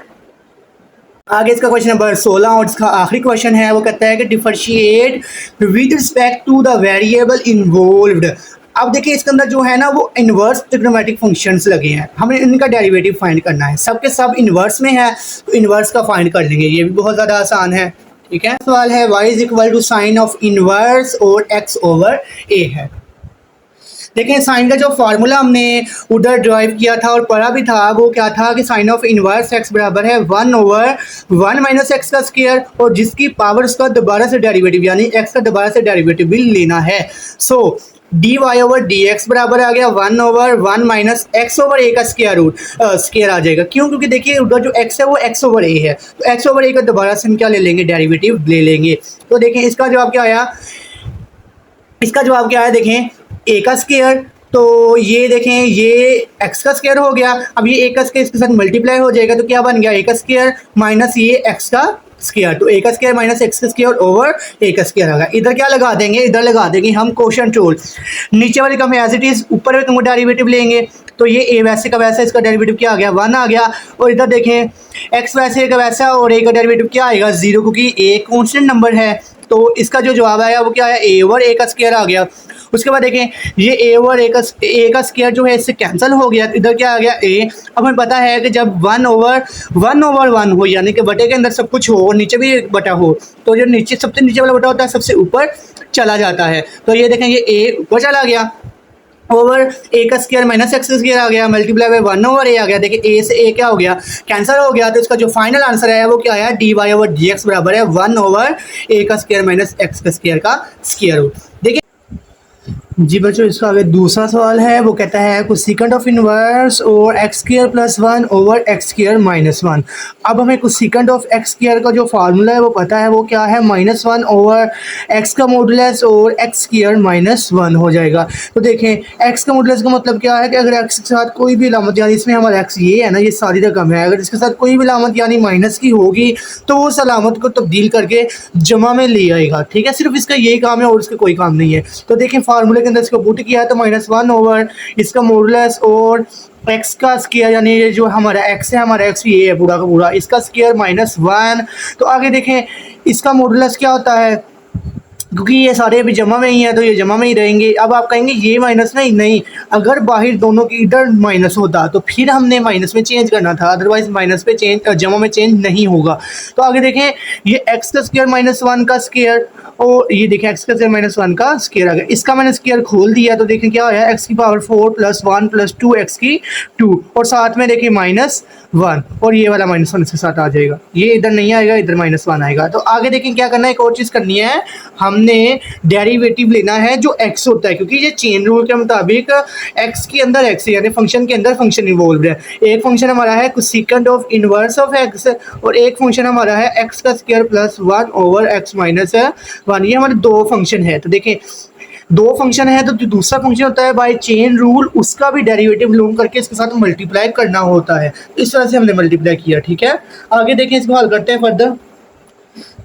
आगे इसका क्वेश्चन नंबर 16 और इसका आखिरी क्वेश्चन है, वो कहता है कि differentiate with respect to the variable involved. अब देखिए इसके अंदर जो है ना वो इन्वर्स ट्रिग्नोमेट्रिक फंक्शंस लगे हैं, हमें इनका डेरिवेटिव फाइंड करना है। सब के सब इन्वर्स में है तो इन्वर्स का फाइंड कर लेंगे, ये भी बहुत ज़्यादा आसान है। ठीक है, सवाल है y is equal to sine of inverse और x ओवर a है। देखें साइन का जो फार्मूला हमने उधर ड्राइव किया था और पढ़ा भी था वो क्या था कि साइन ऑफ इनवर्स x बराबर है 1 ओवर 1 माइनस एक्स का स्क्वायर और जिसकी पावर उसका दोबारा से डेरिवेटिव यानी x का दोबारा से डेरिवेटिव भी लेना है। So d y over d x बराबर आ गया 1 over 1 minus x over a का स्क्वायर रूट स्क्वायर आ जाएगा। क्यों, क्योंकि देखिए उधर जो x है वो x ओवर ए है तो x ओवर ए का दोबारा से हम क्या ले लेंगे, डेरिवेटिव ले लेंगे। तो देखें इसका जवाब क्या आया, इसका जवाब क्या आया, देखें a का स्क्वायर तो ये देखें ये x का स्क्वायर हो गया। अब ये a का स्क्वायर इसके साथ मल्टीप्लाई हो जाएगा तो क्या बन गया, a का स्क्वायर माइनस ये x का स्क्वायर, तो ए का स्क्वायर माइनस एक्स का स्क्वायर ओवर ए का स्क्वायर आ गया। इधर क्या लगा देंगे, इधर लगा देंगे हम क्वोशंट रूल। नीचे वाले का हम एज इट इज, ऊपर वाले का डेरिवेटिव लेंगे, तो ये ए वैसे का वैसा, इसका डेरिवेटिव क्या आ गया 1 आ गया। और इधर देखें एक्स वैसे का वैसा और ए का डेरिवेटिव क्या आएगा 0, क्योंकि ए कांस्टेंट नंबर है। तो इसका जो जवाब आया वो क्या आया, ए ओवर ए का स्क्वायर आ गया। उसके बाद देखें ये ए ओवर ए का स्क्वायर जो है इससे कैंसिल हो गया, इधर क्या आ गया ए। अब हमें पता है कि जब 1/1 हो, यानी कि बटे के अंदर सब कुछ हो और नीचे भी एक बटा हो, तो जो नीचे सबसे नीचे वाला बटा होता है सबसे ऊपर चला जाता है। तो ये देखें ये ए ऊपर चला गया ओवर ए का स्क्वायर माइनस एक्स का स्क्वायर आ गया, मल्टीप्लाई बाय 1 ओवर ए आ गया। देखिए ए से ए क्या हो गया, कैंसिल हो गया। तो इसका जो फाइनल आंसर है वो क्या है, d y over d x बराबर है 1 ओवर ए का स्क्वायर माइनस एक्स का स्क्वायर का स्क्वायर रूट। देखिए जी बच्चों, इसका आगे दूसरा सवाल है, वो कहता है कोसेकेंट ऑफ इनवर्स और x square plus 1 over x square minus 1। अब हमें कोसेकेंट ऑफ एक्स स्क्वायर का जो फार्मूला है वो पता है, वो क्या है -1 ओवर एक्स का मॉडुलस और एक्स स्क्वायर -1 हो जाएगा। तो देखें एक्स का मॉडुलस का मतलब क्या है कि अगर एक्स के साथ कोई भी अलामत, यानी इसमें हमारा एक्स ये है ना, ये सारी रकम है, अगर इसके साथ कोई भी अलामत यानी माइनस की होगी तो वो उस अलामत को तब्दील करके जमा में ले आएगा। ठीक है, सिर्फ इसका यही काम है और इसका कोई काम नहीं है। तो देखें फार्मूले के अंदर इसको पुट किया है तो -1 ओवर इसका मॉडुलस और एक्स का स्क्वायर, यानी ये जो हमारा एक्स है, हमारा एक्स ये है पूरा का पूरा, इसका स्क्वायर -1। तो आगे देखें इसका मॉडुलस क्या होता है, क्योंकि ये सारे अभी जमा में ही हैं तो ये जमा में ही रहेंगे। अब आप कहेंगे ये माइनस में नहीं, अगर बाहर दोनों की इधर माइनस होता तो फिर हमने माइनस में चेंज करना था, अदरवाइज माइनस पे चेंज जमा में चेंज नहीं होगा। तो आगे देखें ये एक्स का स्क्वायर -1 का स्क्वायर और ये देखें एक्स का स्क्वायर -1 का स्क्वायर आ गया। इसका मैंने स्क्वायर खोल दिया तो देखें क्या आया, एक्स की पावर 4 + 1 + 2 एक्स की 2 और साथ में देखिए -1 और ये वाला -1 इसके साथ आ जाएगा, ये इधर नहीं आएगा, इधर -1 आएगा। तो आगे देखें क्या करना है, एक और चीज़ करनी है, हमने डेरिवेटिव लेना है जो x होता है, क्योंकि ये चेन रूल के मुताबिक x के अंदर x है, यानी फंक्शन के अंदर फंक्शन इन्वॉल्व है। एक फंक्शन हमारा है cosecant of inverse of x और एक फंक्शन हमारा है x का square plus 1 over x minus 1। ये हमारे दो फंक्शन है। तो देखें दो फंक्शन है तो जो दूसरा फंक्शन होता है बाय चेन रूल उसका भी डेरिवेटिव लूम करके इसके साथ मल्टीप्लाई करना होता है। इस तरह से हमने मल्टीप्लाई किया। ठीक है, आगे देखें इसको हल करते हैं फर्दर।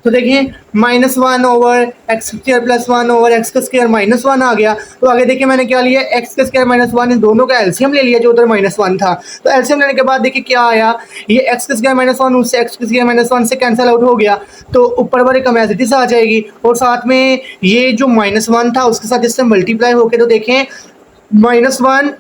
तो देखिए -1 over x square plus 1 over x का स्क्वायर -1 आ गया। तो आगे देखिए मैंने क्या लिया, एक्स का स्क्वायर -1, इन दोनों का एलसीएम ले लिया जो उधर -1 था। तो एलसीएम लेने के बाद देखिए क्या आया, ये एक्स का स्क्वायर -1 उससे एक्स का स्क्वायर -1 से कैंसिल आउट हो गया, तो ऊपर वाले कमेसिटी से आ जाएगी और साथ में ये जो -1 था उसके साथ इससे मल्टीप्लाई होके तो देखें -1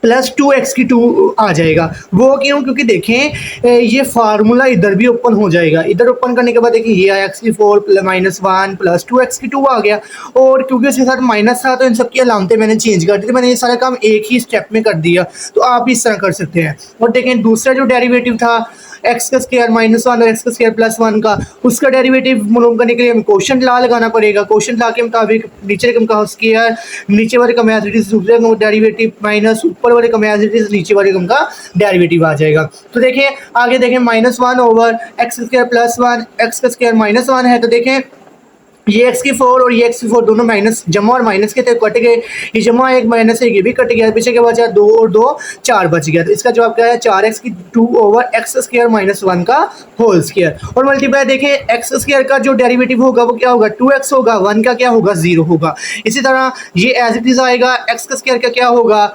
+ 2x की 2 आ जाएगा। वो क्यों, क्योंकि देखें ये फार्मूला इधर भी ओपन हो जाएगा, इधर ओपन करने के बाद देखिए ये आया x की 4 -1 + 2x की 2 आ गया। और क्योंकि उसके साथ माइनस था तो इन सब की अलामतें मैंने चेंज कर दी थी, मैंने ये सारा काम एक ही स्टेप में कर दिया। तो आप इस तरह कर सकते हैं। और देखें दूसरा जो डेरिवेटिव था एक्स का स्क्वायर -1 और एक्स का स्क्वायर +1 का, उसका डेरिवेटिव मालूम करने के लिए हमें क्वोशंट लॉ लगाना पड़ेगा। क्वोशंट लॉ के मुताबिक नीचे रकम का स्क्वायर, नीचे वाले का दूसरे का डेरिवेटिव माइनस ऊपर वाले का नीचे वाले रकम का डेरिवेटिव आ जाएगा। तो देखिए आगे देखें -1 ओवर एक्स का स्क्वायर +1 एक्स का स्क्वायर -1 है। तो देखें ये x की 4 और ये x की 4 दोनों माइनस जमा और माइनस के थे कट गए, ये जमा एक माइनस एक ये भी कट गया, पीछे के बचा 2 और 2 4 बच गया। तो इसका जवाब क्या है, 4x की 2 ओवर एक्स स्क्वायर -1 का होल स्क्वायर। और मल्टीप्लाई देखें एक्स स्क्वायर का जो डेरिवेटिव होगा वो क्या होगा 2x होगा, 1 का क्या होगा 0 होगा। इसी तरह ये एज इट इज आएगा, एक्स का स्क्वायर का क्या होगा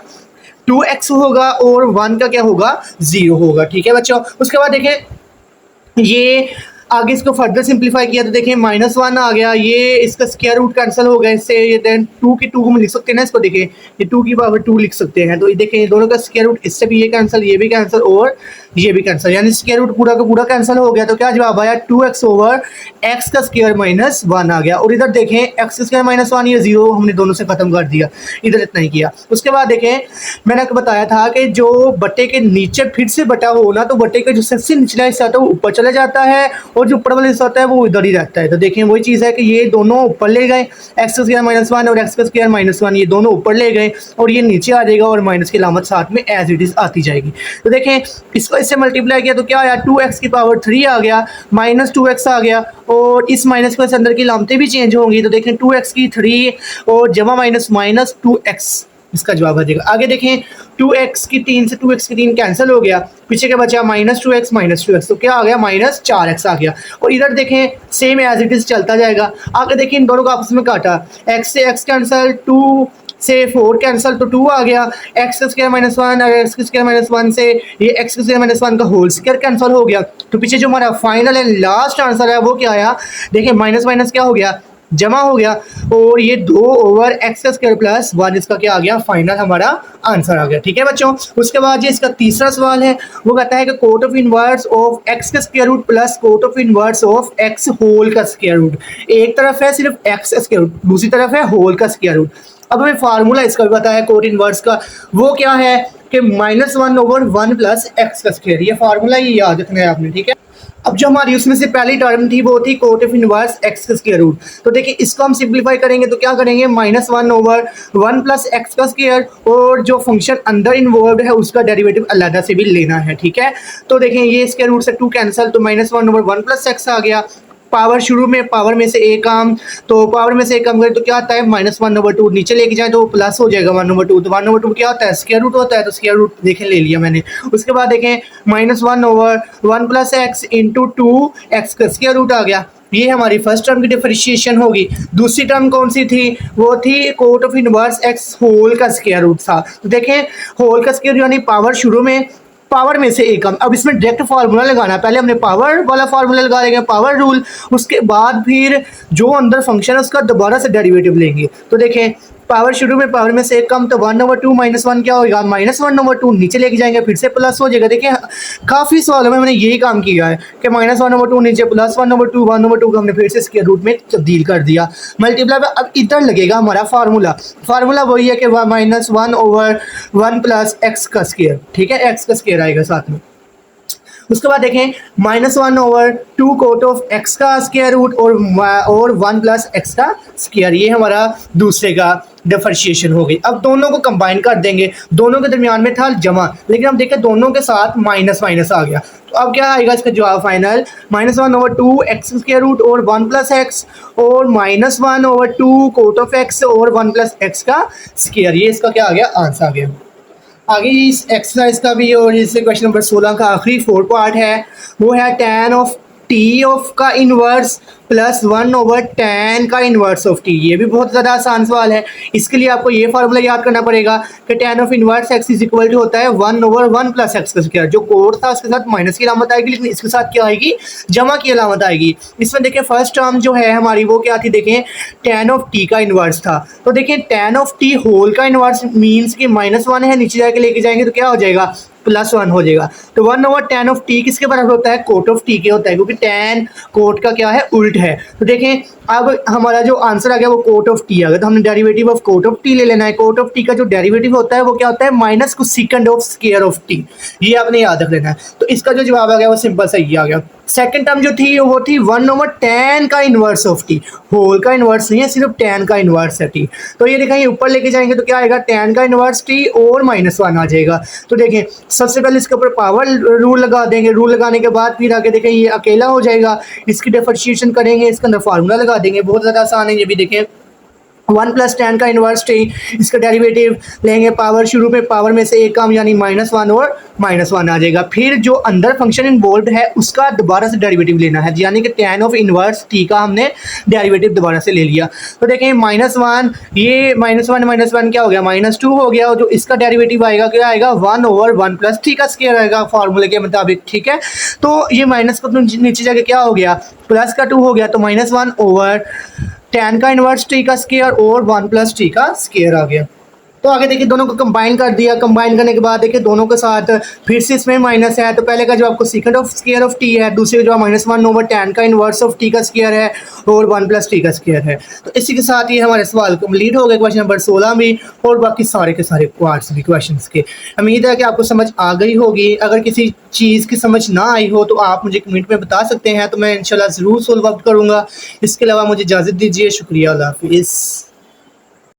2x होगा और 1 का क्या होगा 0 होगा। ठीक है बच्चों, उसके बाद देखें ये आगे इसको फर्दर सिंप्लीफाई किया तो देखें -1 आ गया, ये इसका स्क्वायर रूट कैंसिल हो गया, इससे ये देन 2 की 2 हम लिख सकते हैं ना, इसको देखें ये 2 की पावर 2 लिख सकते हैं। तो ये देखें ये दोनों का स्क्वायर रूट, इससे भी ये कैंसिल, ये भी कैंसिल और ये भी कैंसिल, यानी स्क्वायर रूट पूरा का पूरा कैंसिल हो गया। तो क्या जवाब आया 2x ओवर एक्स का स्क्वायर -1 आ गया। और इधर देखें एक्स स्क्वायर -1 ये 0 हमने दोनों से खत्म कर दिया, इधर इतना ही किया। उसके बाद देखें मैंने आपको बताया था कि जो बट्टे के नीचे फिर से बटा हो ना, तो बट्टे का जो सबसे निचला हिस्सा होता है वो ऊपर चला जाता है और जो ऊपर वाला हिस्सा होता है वो इधर ही रहता है। तो देखें वही चीज़ है कि ये दोनों ऊपर ले गए, एक्स का स्क्वायर -1 और एक्स का स्क्वायर -1 ये दोनों ऊपर ले गए और ये नीचे आ जाएगा और माइनस की अलामत साथ में एज इट इज आती जाएगी। तो देखें इसको इससे मल्टीप्लाई किया तो क्या आया 2x की पावर 3 आ गया, -2x आ गया और इस माइनस के अंदर की लामतें भी चेंज होंगी। तो देखें 2x की 3 और जमा माइनस -2x इसका जवाब आ जाएगा। आगे देखें 2x की 3 से 2x की 3 कैंसिल हो गया, पीछे क्या बचा -2x, तो क्या आ गया -4x आ गया। और इधर देखें सेम एज इट इज चलता जाएगा। आगे देखें इन दोनों को आपस में काटा, x से x कैंसिल, 2 से 4 कैंसिल तो 2 आ गया, एक्स स्क्वायर -1 और एक्स स्क्वायर -1 से ये एक्स स्क्वायर -1 का होल स्क्वायर कैंसिल हो गया। तो पीछे जो हमारा फाइनल एंड लास्ट आंसर है वो क्या आया, देखिए माइनस माइनस क्या हो गया, जमा हो गया, और ये 2 ओवर एक्स स्क्वायर प्लस 1 इसका क्या आ गया, फाइनल हमारा आंसर आ गया। ठीक है बच्चों, उसके बाद ये इसका तीसरा सवाल है, वो कहता है कि cot of inverse of x का square root plus cot of inverse of x whole का स्क्वायर रूट। एक तरफ है सिर्फ एक्स स्क्वायर रूट, दूसरी तरफ है होल का स्क्वायर रूट। अब हमें फार्मूला इसका भी पता है कोट इनवर्स का, वो क्या है कि -1/1 प्लस एक्स का स्क्वायर, ये फार्मूला ही याद रखना है आपने। ठीक है, अब जो हमारी उसमें से पहली टर्म थी वो थी कोट ऑफ इनवर्स एक्स का स्क्वायर रूट। तो देखिए इसको हम सिंपलीफाई करेंगे तो क्या करेंगे, -1/1 प्लस एक्स का स्क्वायर, और जो फंक्शन अंदर इन्वॉल्व है उसका डेरिवेटिव अलग से भी लेना है। ठीक है, तो देखें ये स्क्वायर रूट से 2 कैंसिल, तो -1/1 प्लस एक्स आ गया। पावर शुरू में पावर में से एक काम, तो पावर में से एक कम करें तो क्या आता है -1/2, नीचे लेके जाए तो प्लस हो जाएगा 1/2, तो 1/2 क्या होता है, स्क्वायर रूट होता है, तो स्क्वायर रूट देखें ले लिया मैंने। उसके बाद देखें -1/1 प्लस एक्स इंटू 2x का स्क्वायर रूट आ गया। ये हमारी फर्स्ट टर्म की डिफरेंशिएशन होगी। दूसरी टर्म कौन सी थी, वो थी cot of inverse x whole का स्क्वायर रूट था। तो देखें होल का स्क्वायर यानी पावर शुरू में, पावर में से एक कम। अब इसमें डायरेक्ट फार्मूला लगाना है, पहले हमने पावर वाला फार्मूला लगा लेंगे, पावर रूल, उसके बाद फिर जो अंदर फंक्शन है उसका दोबारा से डेरिवेटिव लेंगे। तो देखें पावर शुरू में पावर में से एक कम, तो 1/2 -1 क्या होगा, -1/2, नीचे लेके जाएंगे फिर से प्लस हो जाएगा। देखिए काफ़ी सवालों में मैंने यही काम किया है कि -1/2 नीचे प्लस 1/2, 1/2 को हमने फिर से स्क्वायर रूट में तब्दील कर दिया, मल्टीप्लाई। अब इधर लगेगा हमारा फार्मूला वही है कि -1/1 प्लस एक्स का स्क्वायर। ठीक है, एक्स का स्क्वायर आएगा साथ में। उसके बाद देखें -1/2 कोट ऑफ एक्स का स्क्वायर रूट और 1 प्लस एक्स का स्क्वायर, ये हमारा दूसरे का डिफरेंशिएशन हो गई। अब दोनों को कंबाइन कर देंगे, दोनों के दरमियान में था जमा, लेकिन हम देखें दोनों के साथ माइनस माइनस आ गया, तो अब क्या आएगा इसका जवाब फाइनल, -1/2 एक्स स्क्वायर रूट और 1 प्लस एक्स और -1/2 कोट ऑफ एक्स और 1 प्लस एक्स का स्क्वायर, ये इसका क्या आ गया, आंसर आ गया। आगे इस एक्सरसाइज का भी और इस क्वेश्चन नंबर 16 का आखिरी 4 पार्ट है, वो है tan ऑफ टी ऑफ का इनवर्स प्लस 1/tan का इनवर्स ऑफ टी। ये भी बहुत ज़्यादा आसान सवाल है। इसके लिए आपको ये फार्मूला याद करना पड़ेगा कि tan of inverse x is equal to होता है 1/1 प्लस एक्स का स्क्वायर। जो कोड था उसके साथ माइनस की अलामत आएगी, लेकिन इसके साथ क्या आएगी, जमा की अलामत आएगी। इसमें देखें फर्स्ट टर्म जो है हमारी वो क्या थी, देखें tan ऑफ टी का इनवर्स था, तो देखें tan ऑफ टी होल का इनवर्स मीन्स कि -1 है, नीचे जाके लेके जाएंगे तो क्या हो जाएगा, +1 हो जाएगा। तो 1/tan ऑफ टी किसके बराबर होता है, कोट ऑफ टी के होता है, क्योंकि tan कोट का क्या है, उल्ट है। तो देखें अब हमारा जो आंसर आ गया वो कोट ऑफ टी आ गया, तो हमने derivative of cot of t ले लेना है। कोट ऑफ टी का जो डेरिवेटिव होता है वो क्या होता है, माइनस कुछ second of square of t, ये आपने याद रख लेना है। तो इसका जो जवाब आ गया वो सिंपल सा ये आ गया। सेकंड टर्म जो थी वो थी 1/tan का इनवर्स ऑफ टी, होल का इनवर्स नहीं है, सिर्फ tan का इनवर्स है टी। तो ये देखें ऊपर लेके जाएंगे तो क्या आएगा, tan का इनवर्स टी और -1 आ जाएगा। तो देखें सबसे पहले इसके ऊपर पावर रूल लगा देंगे, रूल लगाने के बाद फिर आगे देखें ये अकेला हो जाएगा, इसकी डिफरेंशिएशन करेंगे, इसके अंदर फार्मूला लगा देंगे, बहुत ज़्यादा आसान है ये भी। देखें 1 प्लस tan का इनवर्स टी, इसका डेरिवेटिव लेंगे, पावर शुरू में पावर में से एक काम यानी -1 और -1 आ जाएगा। फिर जो अंदर फंक्शन इन्वॉल्व है उसका दोबारा से डेरिवेटिव लेना है, यानी कि tan ऑफ इनवर्स टी का हमने डेरिवेटिव दोबारा से ले लिया। तो देखें -1, ये -1 क्या हो गया, -2 हो गया, और जो इसका डेरिवेटिव आएगा क्या आएगा, 1/1 प्लस टी का स्क्वायर आएगा फॉर्मूले के मुताबिक। ठीक है, तो ये माइनस को नीचे जाके क्या हो गया, प्लस का 2 हो गया, तो -1/tan का इनवर्स टी का स्क्वायर और 1 प्लस टी का स्क्वायर आ गया। तो आगे देखिए दोनों को कंबाइन कर दिया, कंबाइन करने के बाद देखिए दोनों के साथ फिर से इसमें माइनस है, तो पहले का जो आपको second of square of T है, दूसरे जो -1/tan का इनवर्स ऑफ टी का स्क्वायर है और 1 प्लस टी का स्क्वायर है। तो इसी के साथ ये हमारे सवाल कंप्लीट हो गए, क्वेश्चन नंबर 16 भी और बाकी सारे के सारे पार्ट्स भी क्वेश्चन के। उम्मीद है कि आपको समझ आ गई होगी। अगर किसी चीज़ की समझ ना आई हो तो आप मुझे कमेंट में बता सकते हैं, तो मैं इंशाल्लाह ज़रूर सॉल्व आउट करूँगा। इसके अलावा मुझे इजाज़त दीजिए, शुक्रिया, अल्लाह हाफिज़।